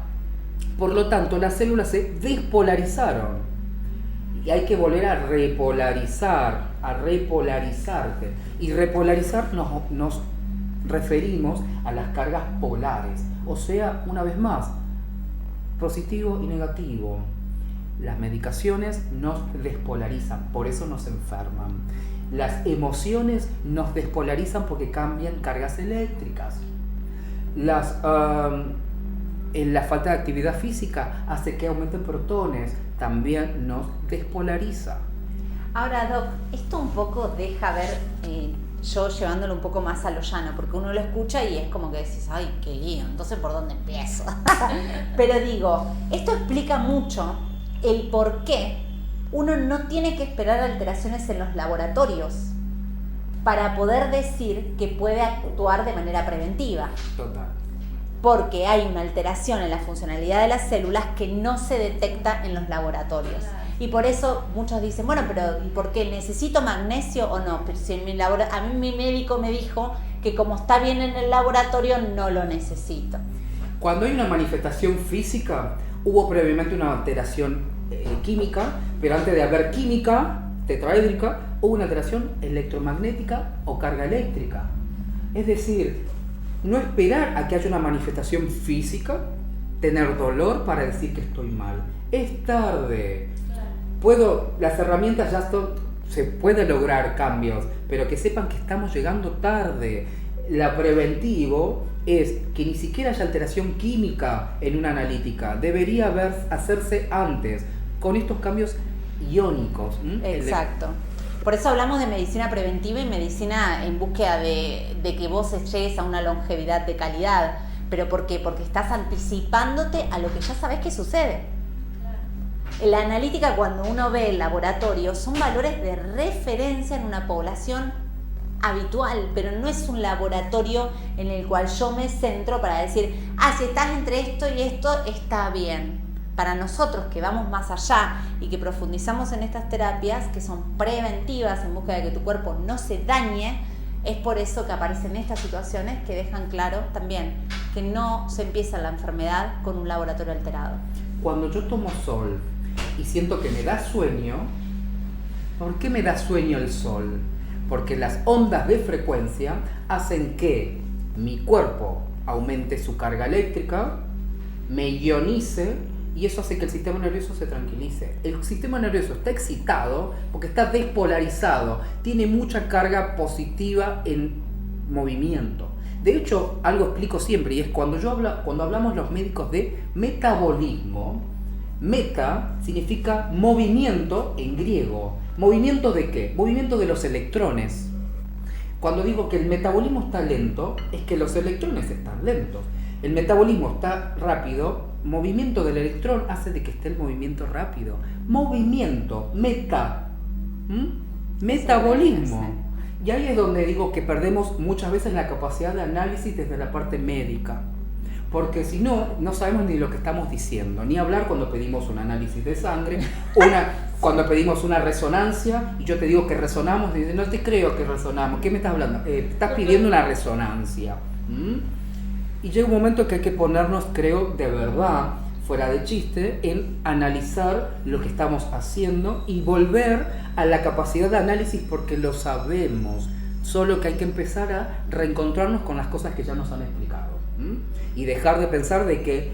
Por lo tanto, las células se despolarizaron. Y hay que volver a repolarizar, a repolarizarte. Y repolarizar nos referimos a las cargas polares. O sea, una vez más, positivo y negativo. Las medicaciones nos despolarizan, por eso nos enferman. Las emociones nos despolarizan porque cambian cargas eléctricas. La falta de actividad física hace que aumenten protones, también nos despolariza. Ahora, Doc, esto un poco deja ver, yo llevándolo un poco más a lo llano, porque uno lo escucha y es como que decís, ay, qué lío, entonces ¿por dónde empiezo? Pero digo, esto explica mucho el por qué uno no tiene que esperar alteraciones en los laboratorios para poder decir que puede actuar de manera preventiva. Total. Porque hay una alteración en la funcionalidad de las células que no se detecta en los laboratorios. Y por eso muchos dicen, bueno, pero ¿por qué? ¿Necesito magnesio o no? Pero si a mí mi médico me dijo que como está bien en el laboratorio no lo necesito. Cuando hay una manifestación física, hubo previamente una alteración química, pero antes de haber química tetraédrica, hubo una alteración electromagnética o carga eléctrica. Es decir, no esperar a que haya una manifestación física, tener dolor para decir que estoy mal. Es tarde. Las herramientas se puede lograr cambios, pero que sepan que estamos llegando tarde. La preventivo es que ni siquiera haya alteración química en una analítica. Debería hacerse antes, con estos cambios iónicos. Exacto. Por eso hablamos de medicina preventiva y medicina en búsqueda de que vos llegues a una longevidad de calidad. ¿Pero por qué? Porque estás anticipándote a lo que ya sabés que sucede. La analítica, cuando uno ve el laboratorio, son valores de referencia en una población habitual, pero no es un laboratorio en el cual yo me centro para decir, si estás entre esto y esto, está bien. Para nosotros que vamos más allá y que profundizamos en estas terapias que son preventivas en busca de que tu cuerpo no se dañe, es por eso que aparecen estas situaciones que dejan claro también que no se empieza la enfermedad con un laboratorio alterado. Cuando yo tomo sol y siento que me da sueño, ¿por qué me da sueño el sol? Porque las ondas de frecuencia hacen que mi cuerpo aumente su carga eléctrica, me ionice, y eso hace que el sistema nervioso se tranquilice. El sistema nervioso está excitado porque está despolarizado, tiene mucha carga positiva en movimiento. De hecho, algo explico siempre, y es cuando hablamos los médicos de metabolismo, meta significa movimiento en griego. ¿Movimiento de qué? Movimiento de los electrones. Cuando digo que el metabolismo está lento, es que los electrones están lentos. El metabolismo está rápido, movimiento del electrón hace de que esté el movimiento rápido. Movimiento, metabolismo. Y ahí es donde digo que perdemos muchas veces la capacidad de análisis desde la parte médica. Porque si no, no sabemos ni lo que estamos diciendo. Ni hablar cuando pedimos un análisis de sangre, cuando pedimos una resonancia, y yo te digo que resonamos, y dices, no te creo que resonamos. ¿Qué me estás hablando? Estás pidiendo una resonancia. Y llega un momento que hay que ponernos, creo, de verdad, fuera de chiste, en analizar lo que estamos haciendo y volver a la capacidad de análisis porque lo sabemos. Solo que hay que empezar a reencontrarnos con las cosas que ya nos han explicado. Y dejar de pensar de que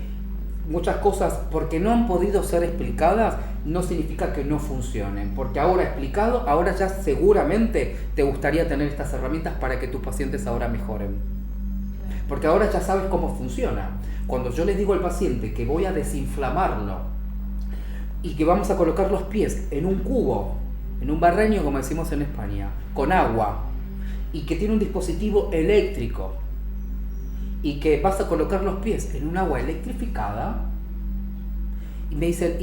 muchas cosas, porque no han podido ser explicadas, no significa que no funcionen. Porque ahora explicado, ahora ya seguramente te gustaría tener estas herramientas para que tus pacientes ahora mejoren. Porque ahora ya sabes cómo funciona. Cuando yo les digo al paciente que voy a desinflamarlo y que vamos a colocar los pies en un cubo, en un barreño, como decimos en España, con agua, y que tiene un dispositivo eléctrico, y que vas a colocar los pies en un agua electrificada, y me dicen,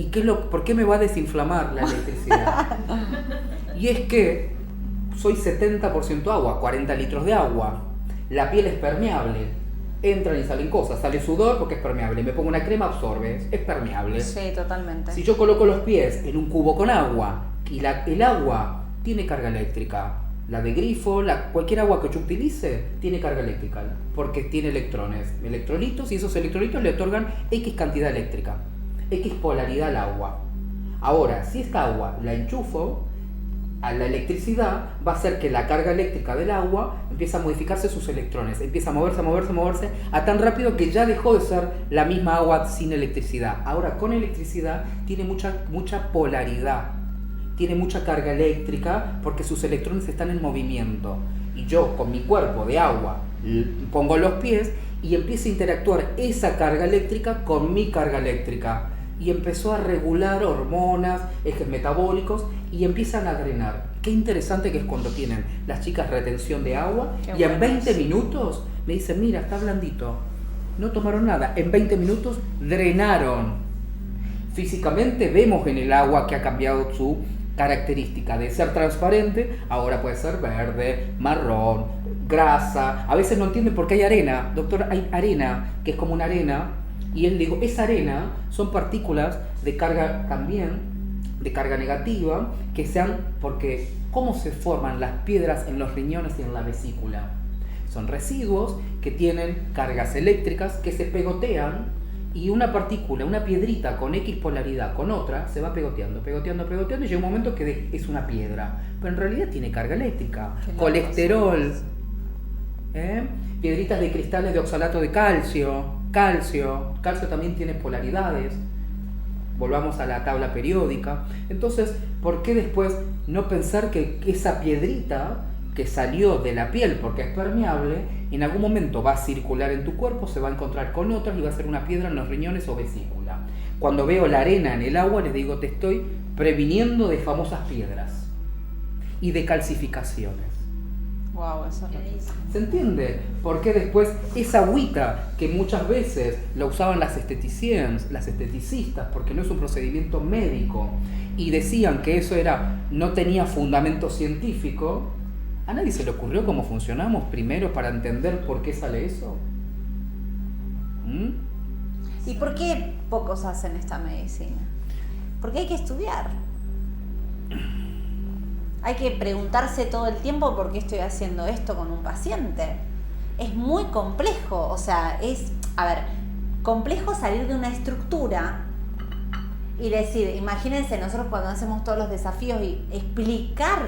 ¿por qué me va a desinflamar la electricidad? Y es que soy 70% agua, 40 litros de agua, la piel es permeable, entran y salen cosas, sale sudor porque es permeable, me pongo una crema, absorbe, es permeable. Sí, totalmente. Si yo coloco los pies en un cubo con agua, y el agua tiene carga eléctrica, la de grifo, cualquier agua que yo utilice tiene carga eléctrica, porque tiene electrones, electrolitos, y esos electrolitos le otorgan X cantidad eléctrica, X polaridad al agua. Ahora, si esta agua la enchufo a la electricidad, va a hacer que la carga eléctrica del agua empiece a modificarse sus electrones, empieza a moverse, a tan rápido que ya dejó de ser la misma agua sin electricidad. Ahora con electricidad tiene mucha polaridad, tiene mucha carga eléctrica porque sus electrones están en movimiento. Y yo con mi cuerpo de agua pongo los pies y empieza a interactuar esa carga eléctrica con mi carga eléctrica. Y empezó a regular hormonas, ejes metabólicos, y empiezan a drenar. Qué interesante que es cuando tienen las chicas retención de agua. Qué y en 20 minutos me dicen, mira, está blandito, no tomaron nada. En 20 minutos drenaron. Físicamente vemos en el agua que ha cambiado su característica de ser transparente, ahora puede ser verde, marrón, grasa. A veces no entienden por qué hay arena. Doctor, hay arena, que es como una arena, y él digo, esa arena son partículas de carga también, de carga negativa, que sean, porque ¿cómo se forman las piedras en los riñones y en la vesícula? Son residuos que tienen cargas eléctricas que se pegotean, y una partícula, una piedrita con X polaridad con otra, se va pegoteando, y llega un momento que es una piedra, pero en realidad tiene carga eléctrica, colesterol, piedritas de cristales de oxalato de calcio también tiene polaridades. Volvamos a la tabla periódica. Entonces, ¿por qué después no pensar que esa piedrita que salió de la piel porque es permeable, en algún momento va a circular en tu cuerpo, se va a encontrar con otras y va a ser una piedra en los riñones o vesícula? Cuando veo la arena en el agua, les digo, te estoy previniendo de famosas piedras y de calcificaciones. Wow, eso es rarísimo. ¿Se entiende? Porque después esa agüita que muchas veces la usaban las esteticistas, porque no es un procedimiento médico, y decían que eso no tenía fundamento científico, ¿a nadie se le ocurrió cómo funcionamos primero para entender por qué sale eso? ¿Y por qué pocos hacen esta medicina? Porque hay que estudiar. Hay que preguntarse todo el tiempo por qué estoy haciendo esto con un paciente. Es muy complejo, o sea, complejo salir de una estructura y decir, imagínense nosotros cuando hacemos todos los desafíos y explicar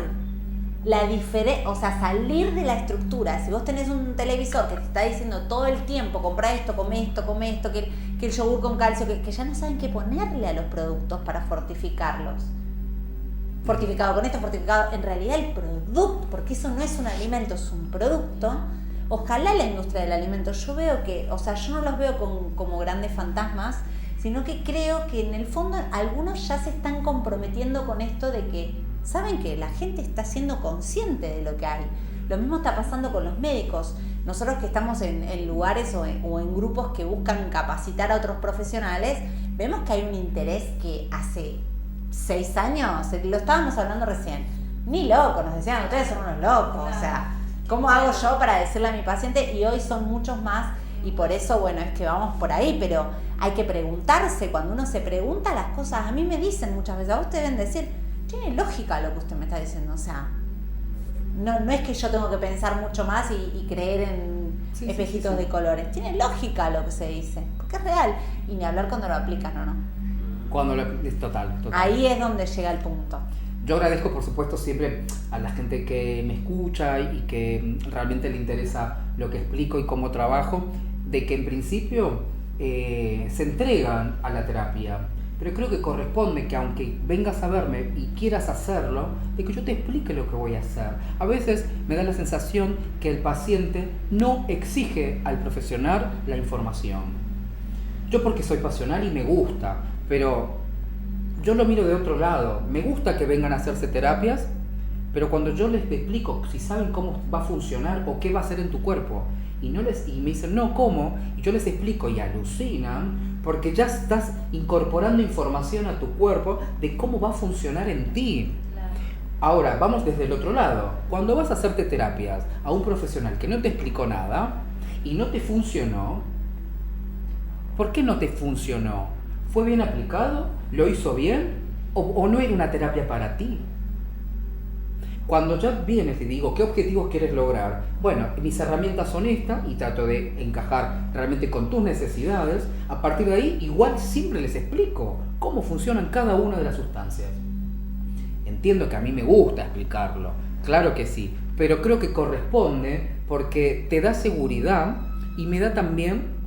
la diferencia, o sea, salir de la estructura. Si vos tenés un televisor que te está diciendo todo el tiempo, compra esto, come esto, que el yogur con calcio, que ya no saben qué ponerle a los productos para fortificarlos. Fortificado con esto, fortificado, en realidad el producto, porque eso no es un alimento, es un producto. Ojalá la industria del alimento, yo veo que, o sea, yo no los veo como grandes fantasmas, sino que creo que en el fondo algunos ya se están comprometiendo con esto de que saben que la gente está siendo consciente de lo que hay. Lo mismo está pasando con los médicos. Nosotros que estamos en lugares o en grupos que buscan capacitar a otros profesionales, vemos que hay un interés que hace 6 años, lo estábamos hablando recién, ni loco, nos decían, ustedes son unos locos, o sea, ¿cómo hago yo para decirle a mi paciente? Y hoy son muchos más, y por eso, bueno, es que vamos por ahí, pero hay que preguntarse. Cuando uno se pregunta las cosas, a mí me dicen muchas veces, a ustedes deben decir, tiene lógica lo que usted me está diciendo, o sea, no es que yo tengo que pensar mucho más y creer en espejitos de colores, tiene lógica lo que se dice, porque es real, y ni hablar cuando lo aplican o no. Es total. Ahí es donde llega el punto. Yo agradezco, por supuesto, siempre a la gente que me escucha y que realmente le interesa lo que explico y cómo trabajo, de que en principio se entregan a la terapia. Pero creo que corresponde que aunque vengas a verme y quieras hacerlo, de que yo te explique lo que voy a hacer. A veces me da la sensación que el paciente no exige al profesional la información. Yo porque soy pasional y me gusta, pero yo lo miro de otro lado. Me gusta que vengan a hacerse terapias, pero cuando yo les explico si saben cómo va a funcionar o qué va a hacer en tu cuerpo, y me dicen, no, ¿cómo? Y yo les explico y alucinan, porque ya estás incorporando información a tu cuerpo de cómo va a funcionar en ti. Claro. Ahora, vamos desde el otro lado. Cuando vas a hacerte terapias a un profesional que no te explicó nada y no te funcionó, ¿por qué no te funcionó? ¿Fue bien aplicado? ¿Lo hizo bien? ¿O no era una terapia para ti? Cuando ya vienes y digo, ¿qué objetivos quieres lograr? Bueno, mis herramientas son estas y trato de encajar realmente con tus necesidades. A partir de ahí, igual siempre les explico cómo funcionan cada una de las sustancias. Entiendo que a mí me gusta explicarlo, claro que sí, pero creo que corresponde porque te da seguridad y me da también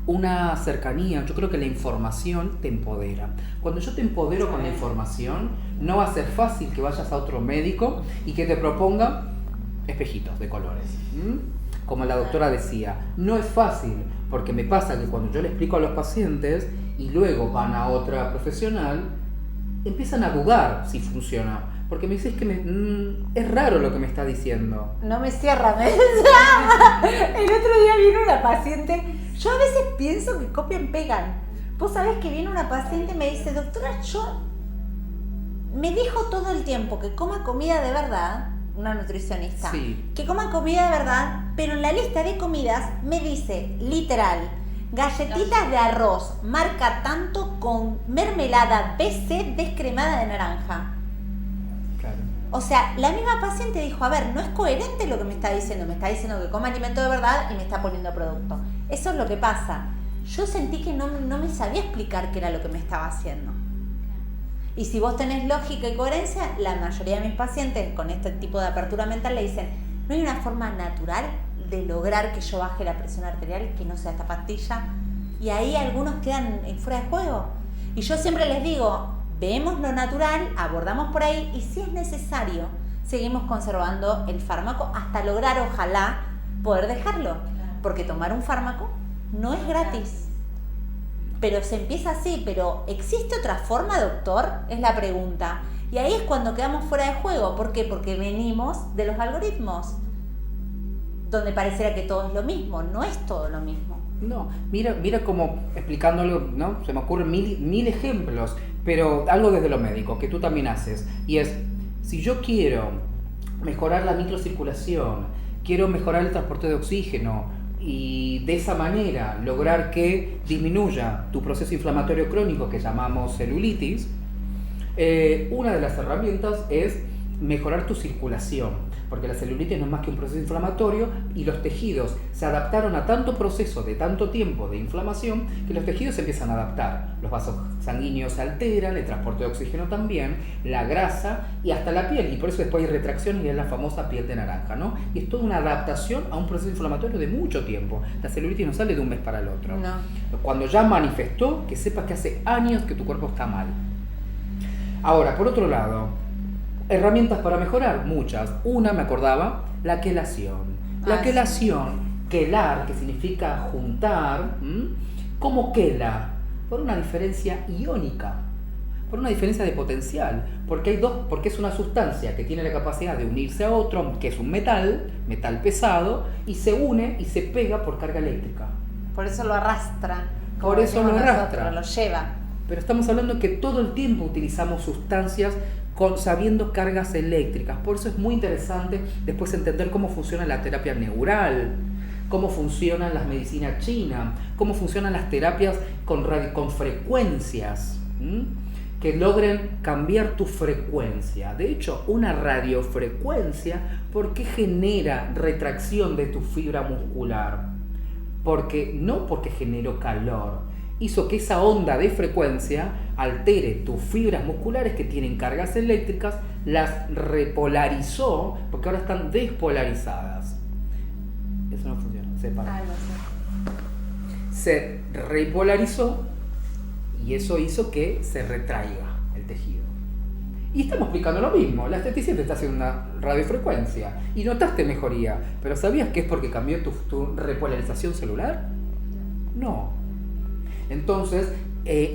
una cercanía. Yo creo que la información te empodera. Cuando yo te empodero con la información, no va a ser fácil que vayas a otro médico y que te proponga espejitos de colores. Como la doctora decía, no es fácil, porque me pasa que cuando yo le explico a los pacientes y luego van a otra profesional, empiezan a dudar si funciona. Porque me dices que es raro lo que me está diciendo. No me cierra, me llama. El otro día vino una paciente. Yo a veces pienso que copian, pegan. Vos sabés que viene una paciente y me dice, doctora, yo me dijo todo el tiempo que coma comida de verdad, una nutricionista, Sí. que coma comida de verdad, pero en la lista de comidas me dice, literal, galletitas de arroz, marca tanto con mermelada BC descremada de naranja. Claro. O sea, la misma paciente dijo, a ver, no es coherente lo que me está diciendo que coma alimento de verdad y me está poniendo producto. Eso es lo que pasa. Yo sentí que no me sabía explicar qué era lo que me estaba haciendo. Y si vos tenés lógica y coherencia, la mayoría de mis pacientes con este tipo de apertura mental le dicen, ¿no hay una forma natural de lograr que yo baje la presión arterial que no sea esta pastilla? Y ahí algunos quedan fuera de juego. Y yo siempre les digo, vemos lo natural, abordamos por ahí y si es necesario, seguimos conservando el fármaco hasta lograr, ojalá, poder dejarlo. Porque tomar un fármaco no es gratis. Pero se empieza así, pero ¿existe otra forma, doctor? Es la pregunta. Y ahí es cuando quedamos fuera de juego. ¿Por qué? Porque venimos de los algoritmos, donde pareciera que todo es lo mismo. No es todo lo mismo. No, mira como explicándolo, ¿no? Se me ocurren mil ejemplos, pero algo desde lo médico, que tú también haces. Y es, si yo quiero mejorar la microcirculación, quiero mejorar el transporte de oxígeno, y de esa manera lograr que disminuya tu proceso inflamatorio crónico que llamamos celulitis, una de las herramientas es mejorar tu circulación, porque la celulitis no es más que un proceso inflamatorio y los tejidos se adaptaron a tanto proceso de tanto tiempo de inflamación que los tejidos se empiezan a adaptar. Los vasos sanguíneos se alteran, el transporte de oxígeno también, la grasa y hasta la piel, y por eso después hay retracción y es la famosa piel de naranja, ¿no? Y es toda una adaptación a un proceso inflamatorio de mucho tiempo. La celulitis no sale de un mes para el otro. No. Cuando ya manifestó, que sepas que hace años que tu cuerpo está mal. Ahora, por otro lado, herramientas para mejorar, muchas. Una, me acordaba, la quelación. La quelación, quelar, que significa juntar, ¿cómo quela? Por una diferencia iónica, por una diferencia de potencial, porque es una sustancia que tiene la capacidad de unirse a otro, que es un metal pesado, y se une y se pega por carga eléctrica. Por eso lo arrastra. Por eso lo arrastra. Lo lleva. Pero estamos hablando que todo el tiempo utilizamos sustancias sabiendo cargas eléctricas. Por eso es muy interesante después entender cómo funciona la terapia neural, cómo funcionan las medicinas chinas, cómo funcionan las terapias con frecuencias, que logren cambiar tu frecuencia. De hecho, una radiofrecuencia, ¿por qué genera retracción de tu fibra muscular? No porque generó calor, hizo que esa onda de frecuencia altere tus fibras musculares que tienen cargas eléctricas, las repolarizó, porque ahora están despolarizadas. Eso no funciona, separa. Se repolarizó y eso hizo que se retraiga el tejido. Y estamos explicando lo mismo, la esteticista te está haciendo una radiofrecuencia y notaste mejoría, pero ¿sabías que es porque cambió tu repolarización celular? No. Entonces,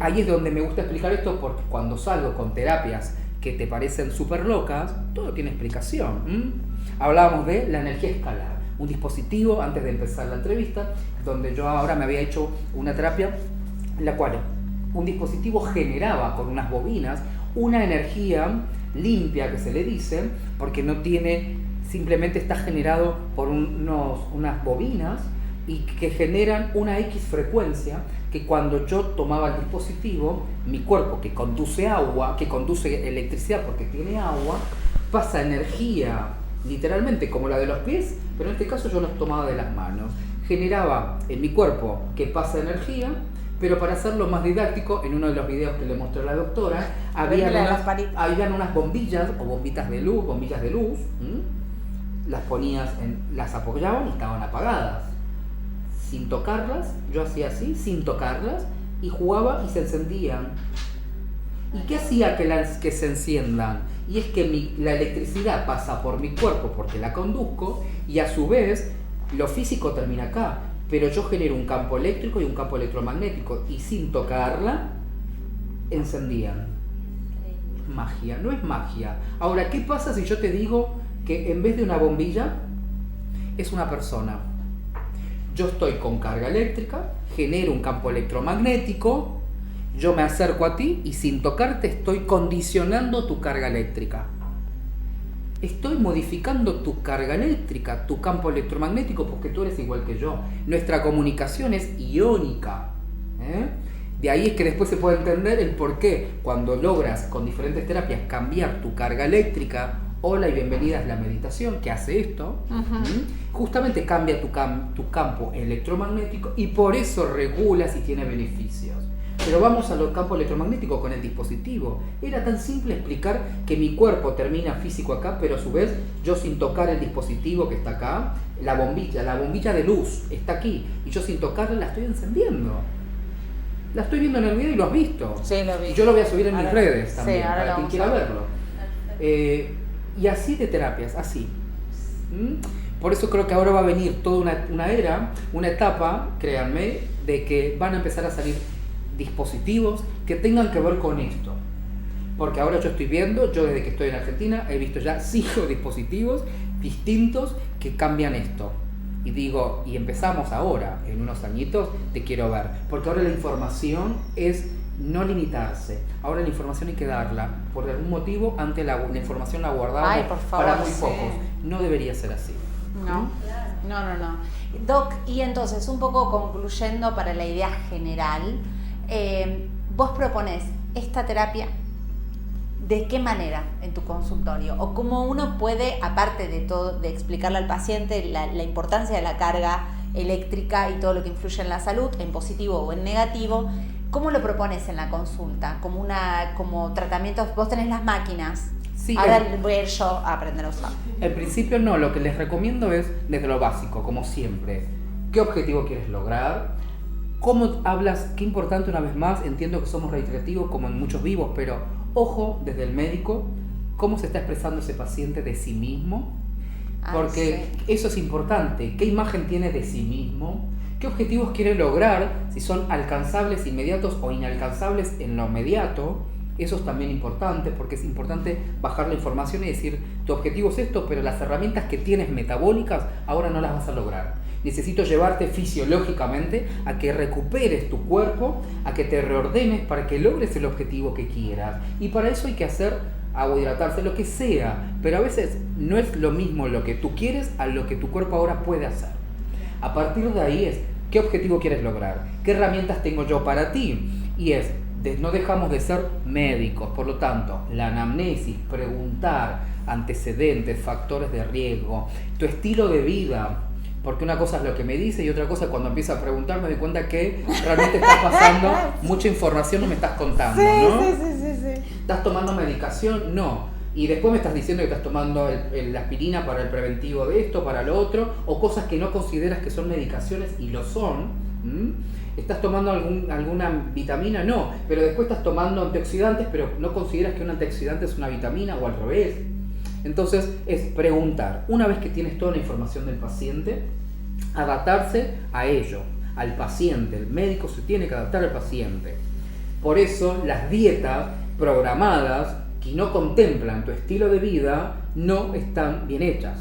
ahí es donde me gusta explicar esto, porque cuando salgo con terapias que te parecen súper locas, todo tiene explicación. Hablábamos de la energía escalar, un dispositivo antes de empezar la entrevista, donde yo ahora me había hecho una terapia en la cual un dispositivo generaba con unas bobinas una energía limpia, que se le dice, porque no tiene, simplemente está generado por unas bobinas y que generan una X frecuencia que cuando yo tomaba el dispositivo, mi cuerpo que conduce agua, que conduce electricidad porque tiene agua, pasa energía, literalmente como la de los pies, pero en este caso yo los tomaba de las manos. Generaba en mi cuerpo que pasa energía, pero para hacerlo más didáctico, en uno de los videos que le mostró la doctora, habían unas bombillas o bombillas de luz, las ponías, las apoyaban y estaban apagadas. Sin tocarlas, yo hacía así, sin tocarlas, y jugaba y se encendían. ¿Y qué hacía que se enciendan? Y es que la electricidad pasa por mi cuerpo porque la conduzco, y a su vez lo físico termina acá, pero yo genero un campo eléctrico y un campo electromagnético, y sin tocarla encendían. Magia, no es magia. Ahora, ¿qué pasa si yo te digo que en vez de una bombilla es una persona? Yo estoy con carga eléctrica, genero un campo electromagnético Yo me acerco a ti y sin tocarte estoy condicionando tu carga eléctrica. Estoy modificando tu carga eléctrica, tu campo electromagnético, porque tú eres igual que yo. Nuestra comunicación es iónica. De ahí es que después se puede entender el por qué cuando logras con diferentes terapias cambiar tu carga eléctrica. Hola y bienvenida a la meditación que hace esto. Justamente cambia tu campo electromagnético y por eso regulas y tiene beneficios. Pero vamos a los campos electromagnéticos con el dispositivo. Era tan simple explicar que mi cuerpo termina físico acá, pero a su vez yo sin tocar el dispositivo que está acá, la bombilla de luz está aquí y yo sin tocarla la estoy encendiendo. La estoy viendo en el video y lo has visto. Sí, lo vi. Yo lo voy a subir en mis redes también, sí, para quien quiera verlo. Y así de terapias, así. Por eso creo que ahora va a venir toda una era, una etapa, créanme, de que van a empezar a salir dispositivos que tengan que ver con esto. Porque ahora yo estoy viendo, yo desde que estoy en Argentina, he visto ya 5 dispositivos distintos que cambian esto. Y digo, y empezamos ahora, en unos añitos, te quiero ver. Porque ahora la información es no limitarse. Ahora la información hay que darla. Por algún motivo, antes la información la guardamos para muy pocos. No debería ser así. No. Doc, y entonces, un poco concluyendo para la idea general, vos proponés esta terapia ¿de qué manera en tu consultorio? O cómo uno puede, aparte de todo, de explicarle al paciente la importancia de la carga eléctrica y todo lo que influye en la salud, en positivo o en negativo, ¿cómo lo propones en la consulta? Como tratamientos, vos tenés las máquinas. Sí, ahora voy a ir yo a aprender a usar. En principio no, lo que les recomiendo es desde lo básico, como siempre. ¿Qué objetivo quieres lograr? ¿Cómo hablas? Qué importante, una vez más, entiendo que somos reiterativos como en muchos vivos, pero ojo desde el médico, cómo se está expresando ese paciente de sí mismo, porque eso es importante. ¿Qué imagen tiene de sí mismo? ¿Qué objetivos quiere lograr? Si son alcanzables inmediatos o inalcanzables en lo inmediato. Eso es también importante, porque es importante bajar la información y decir, tu objetivo es esto, pero las herramientas que tienes metabólicas ahora no las vas a lograr. Necesito llevarte fisiológicamente a que recuperes tu cuerpo, a que te reordenes para que logres el objetivo que quieras. Y para eso hay que hacer agua, hidratarse, lo que sea. Pero a veces no es lo mismo lo que tú quieres a lo que tu cuerpo ahora puede hacer. A partir de ahí es, ¿qué objetivo quieres lograr? ¿Qué herramientas tengo yo para ti? Y es, no dejamos de ser médicos, por lo tanto, la anamnesis, preguntar antecedentes, factores de riesgo, tu estilo de vida, porque una cosa es lo que me dice y otra cosa cuando empiezo a preguntar me doy cuenta que realmente estás pasando mucha información, no me estás contando, ¿no? Sí. ¿Estás tomando medicación? No. Y después me estás diciendo que estás tomando la aspirina para el preventivo de esto, para lo otro, o cosas que no consideras que son medicaciones y lo son. ¿Estás tomando alguna vitamina? No, pero después estás tomando antioxidantes, pero no consideras que un antioxidante es una vitamina o al revés. Entonces es preguntar, una vez que tienes toda la información del paciente, adaptarse a ello, al paciente. El médico se tiene que adaptar al paciente. Por eso las dietas programadas que no contemplan tu estilo de vida no están bien hechas.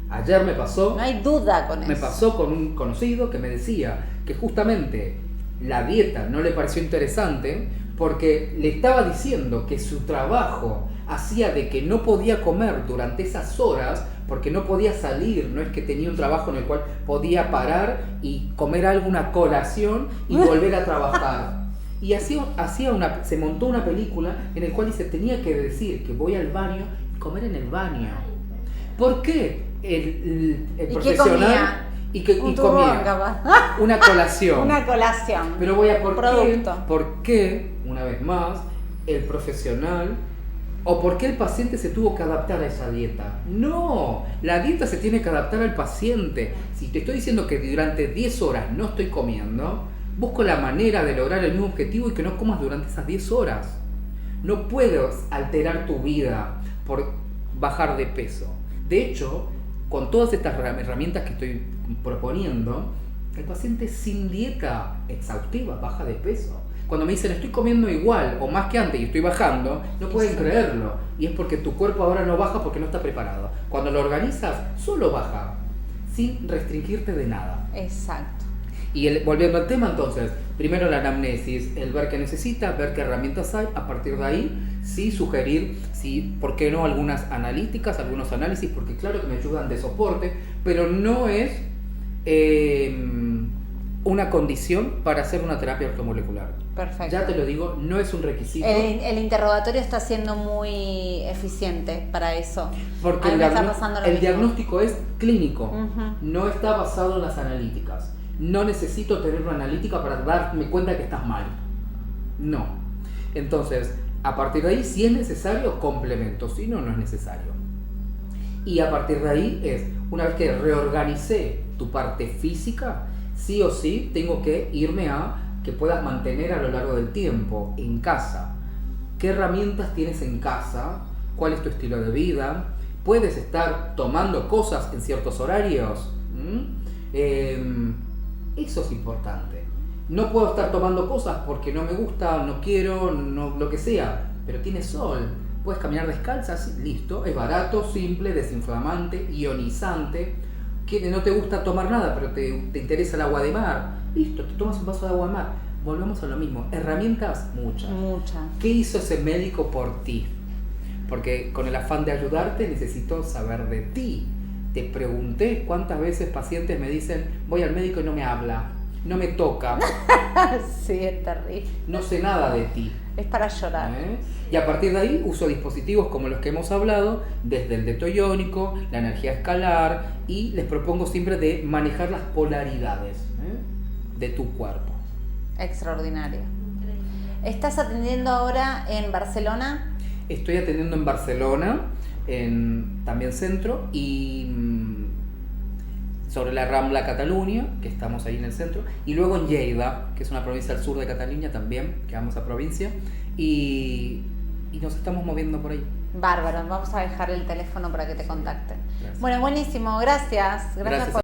Ayer me pasó... No hay duda con eso. Me pasó con un conocido que me decía que justamente la dieta no le pareció interesante porque le estaba diciendo que su trabajo hacía de que no podía comer durante esas horas porque no podía salir, no es que tenía un trabajo en el cual podía parar y comer alguna colación y volver a trabajar. Y se montó una película en el cual se tenía que decir que voy al baño y comer en el baño. ¿Por qué el profesional? Y comía una colación. Una colación. Pero voy a ¿por qué, una vez más, el profesional o por qué el paciente se tuvo que adaptar a esa dieta? No, la dieta se tiene que adaptar al paciente. Si te estoy diciendo que durante 10 horas no estoy comiendo, busco la manera de lograr el mismo objetivo y que no comas durante esas 10 horas. No puedes alterar tu vida por bajar de peso. De hecho, con todas estas herramientas que estoy proponiendo, el paciente sin dieta exhaustiva baja de peso. Cuando me dicen estoy comiendo igual o más que antes y estoy bajando, no pueden creerlo. Y es porque tu cuerpo ahora no baja porque no está preparado. Cuando lo organizas, solo baja, sin restringirte de nada. Exacto. Y volviendo al tema entonces, primero la anamnesis, el ver qué necesita, ver qué herramientas hay, a partir de ahí sí sugerir, sí, ¿por qué no? Algunas analíticas, algunos análisis, porque claro que me ayudan de soporte, pero no es una condición para hacer una terapia ortomolecular. Perfecto. Ya te lo digo, no es un requisito. El interrogatorio está siendo muy eficiente para eso. Porque a mí me está pasando lo el mismo. diagnóstico es clínico, Ujú. no está basado en las analíticas. No necesito tener una analítica para darme cuenta que estás mal. No. Entonces, a partir de ahí, si es necesario, complemento. Si no, no es necesario. Y a partir de ahí es, una vez que reorganicé tu parte física, sí o sí tengo que irme a que puedas mantener a lo largo del tiempo en casa. ¿Qué herramientas tienes en casa? ¿Cuál es tu estilo de vida? ¿Puedes estar tomando cosas en ciertos horarios? Eso es importante. No puedo estar tomando cosas porque no me gusta, no quiero, no, lo que sea, pero tiene sol. Puedes caminar descalza, sí, listo. Es barato, simple, desinflamante, ionizante. Que no te gusta tomar nada, pero te interesa el agua de mar. Listo, te tomas un vaso de agua de mar. Volvemos a lo mismo. Herramientas, muchas. Muchas. ¿Qué hizo ese médico por ti? Porque con el afán de ayudarte necesito saber de ti. Te pregunté cuántas veces pacientes me dicen, voy al médico y no me habla, no me toca, Sí, es terrible. no sé nada de ti. Es para llorar. Y a partir de ahí uso dispositivos como los que hemos hablado, desde el detoiónico, la energía escalar, y les propongo siempre de manejar las polaridades de tu cuerpo. Extraordinario. ¿Estás atendiendo ahora en Barcelona? Estoy atendiendo en Barcelona, en también centro, y sobre la Rambla Cataluña, que estamos ahí en el centro, y luego en Lleida, que es una provincia al sur de Cataluña también, que vamos a provincia, y nos estamos moviendo por ahí. Bárbaro, vamos a dejar el teléfono para que te contacten. Gracias. Bueno, buenísimo, gracias. Gracias Gracias por